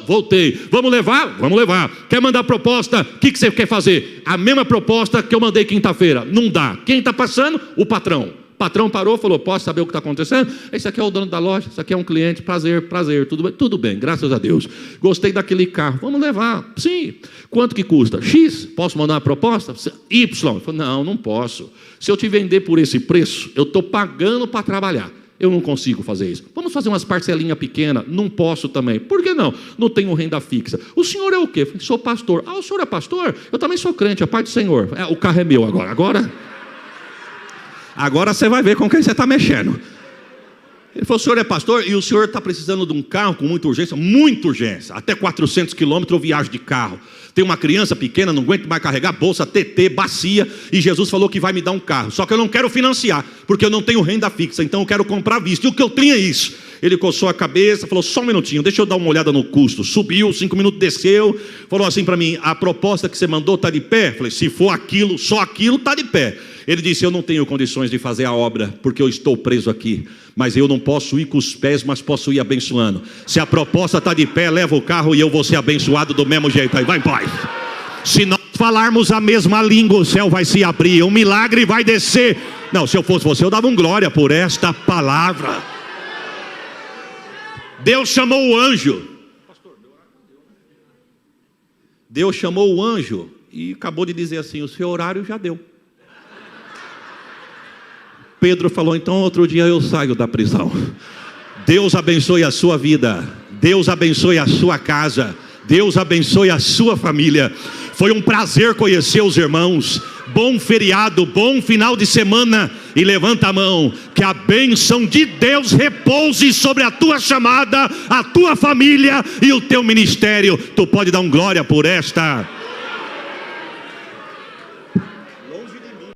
Voltei. Vamos levar? Vamos levar. Quer mandar proposta? O que você quer fazer? A mesma proposta que eu mandei quinta-feira. Não dá. Quem está passando? O patrão. O patrão parou, falou, posso saber o que está acontecendo? Esse aqui é o dono da loja, esse aqui é um cliente, prazer, tudo bem, graças a Deus. Gostei daquele carro, vamos levar, sim. Quanto que custa? X, posso mandar uma proposta? Y, eu falei, não posso. Se eu te vender por esse preço, eu estou pagando para trabalhar. Eu não consigo fazer isso. Vamos fazer umas parcelinhas pequenas? Não posso também. Por que não? Não tenho renda fixa. O senhor é o quê? Eu falei, sou pastor. Ah, o senhor é pastor? Eu também sou crente, a paz do Senhor. O carro é meu agora. Agora você vai ver com quem você está mexendo. Ele falou, o senhor é pastor e o senhor está precisando de um carro com muita urgência, até 400 quilômetros eu viajo de carro. Tem uma criança pequena, não aguento mais carregar, bolsa, TT, bacia, e Jesus falou que vai me dar um carro. Só que eu não quero financiar, porque eu não tenho renda fixa, então eu quero comprar à vista. E o que eu tenho é isso. Ele coçou a cabeça, falou, só um minutinho, deixa eu dar uma olhada no custo. Subiu, 5 minutos desceu, falou assim para mim, a proposta que você mandou está de pé? Falei, se for aquilo, só aquilo está de pé. Ele disse, eu não tenho condições de fazer a obra, porque eu estou preso aqui, mas eu não posso ir com os pés, mas posso ir abençoando. Se a proposta está de pé, leva o carro e eu vou ser abençoado do mesmo jeito. Aí vai em paz. Se nós falarmos a mesma língua, o céu vai se abrir, um milagre vai descer. Não, se eu fosse você, eu dava um glória por esta palavra. Deus chamou o anjo. Deus chamou o anjo e acabou de dizer assim, o seu horário já deu. Pedro falou, então outro dia eu saio da prisão. Deus abençoe a sua vida, Deus abençoe a sua casa, Deus abençoe a sua família. Foi um prazer conhecer os irmãos. Bom feriado, bom final de semana. E levanta a mão, que a bênção de Deus repouse sobre a tua chamada, a tua família e o teu ministério. Tu pode dar um glória por esta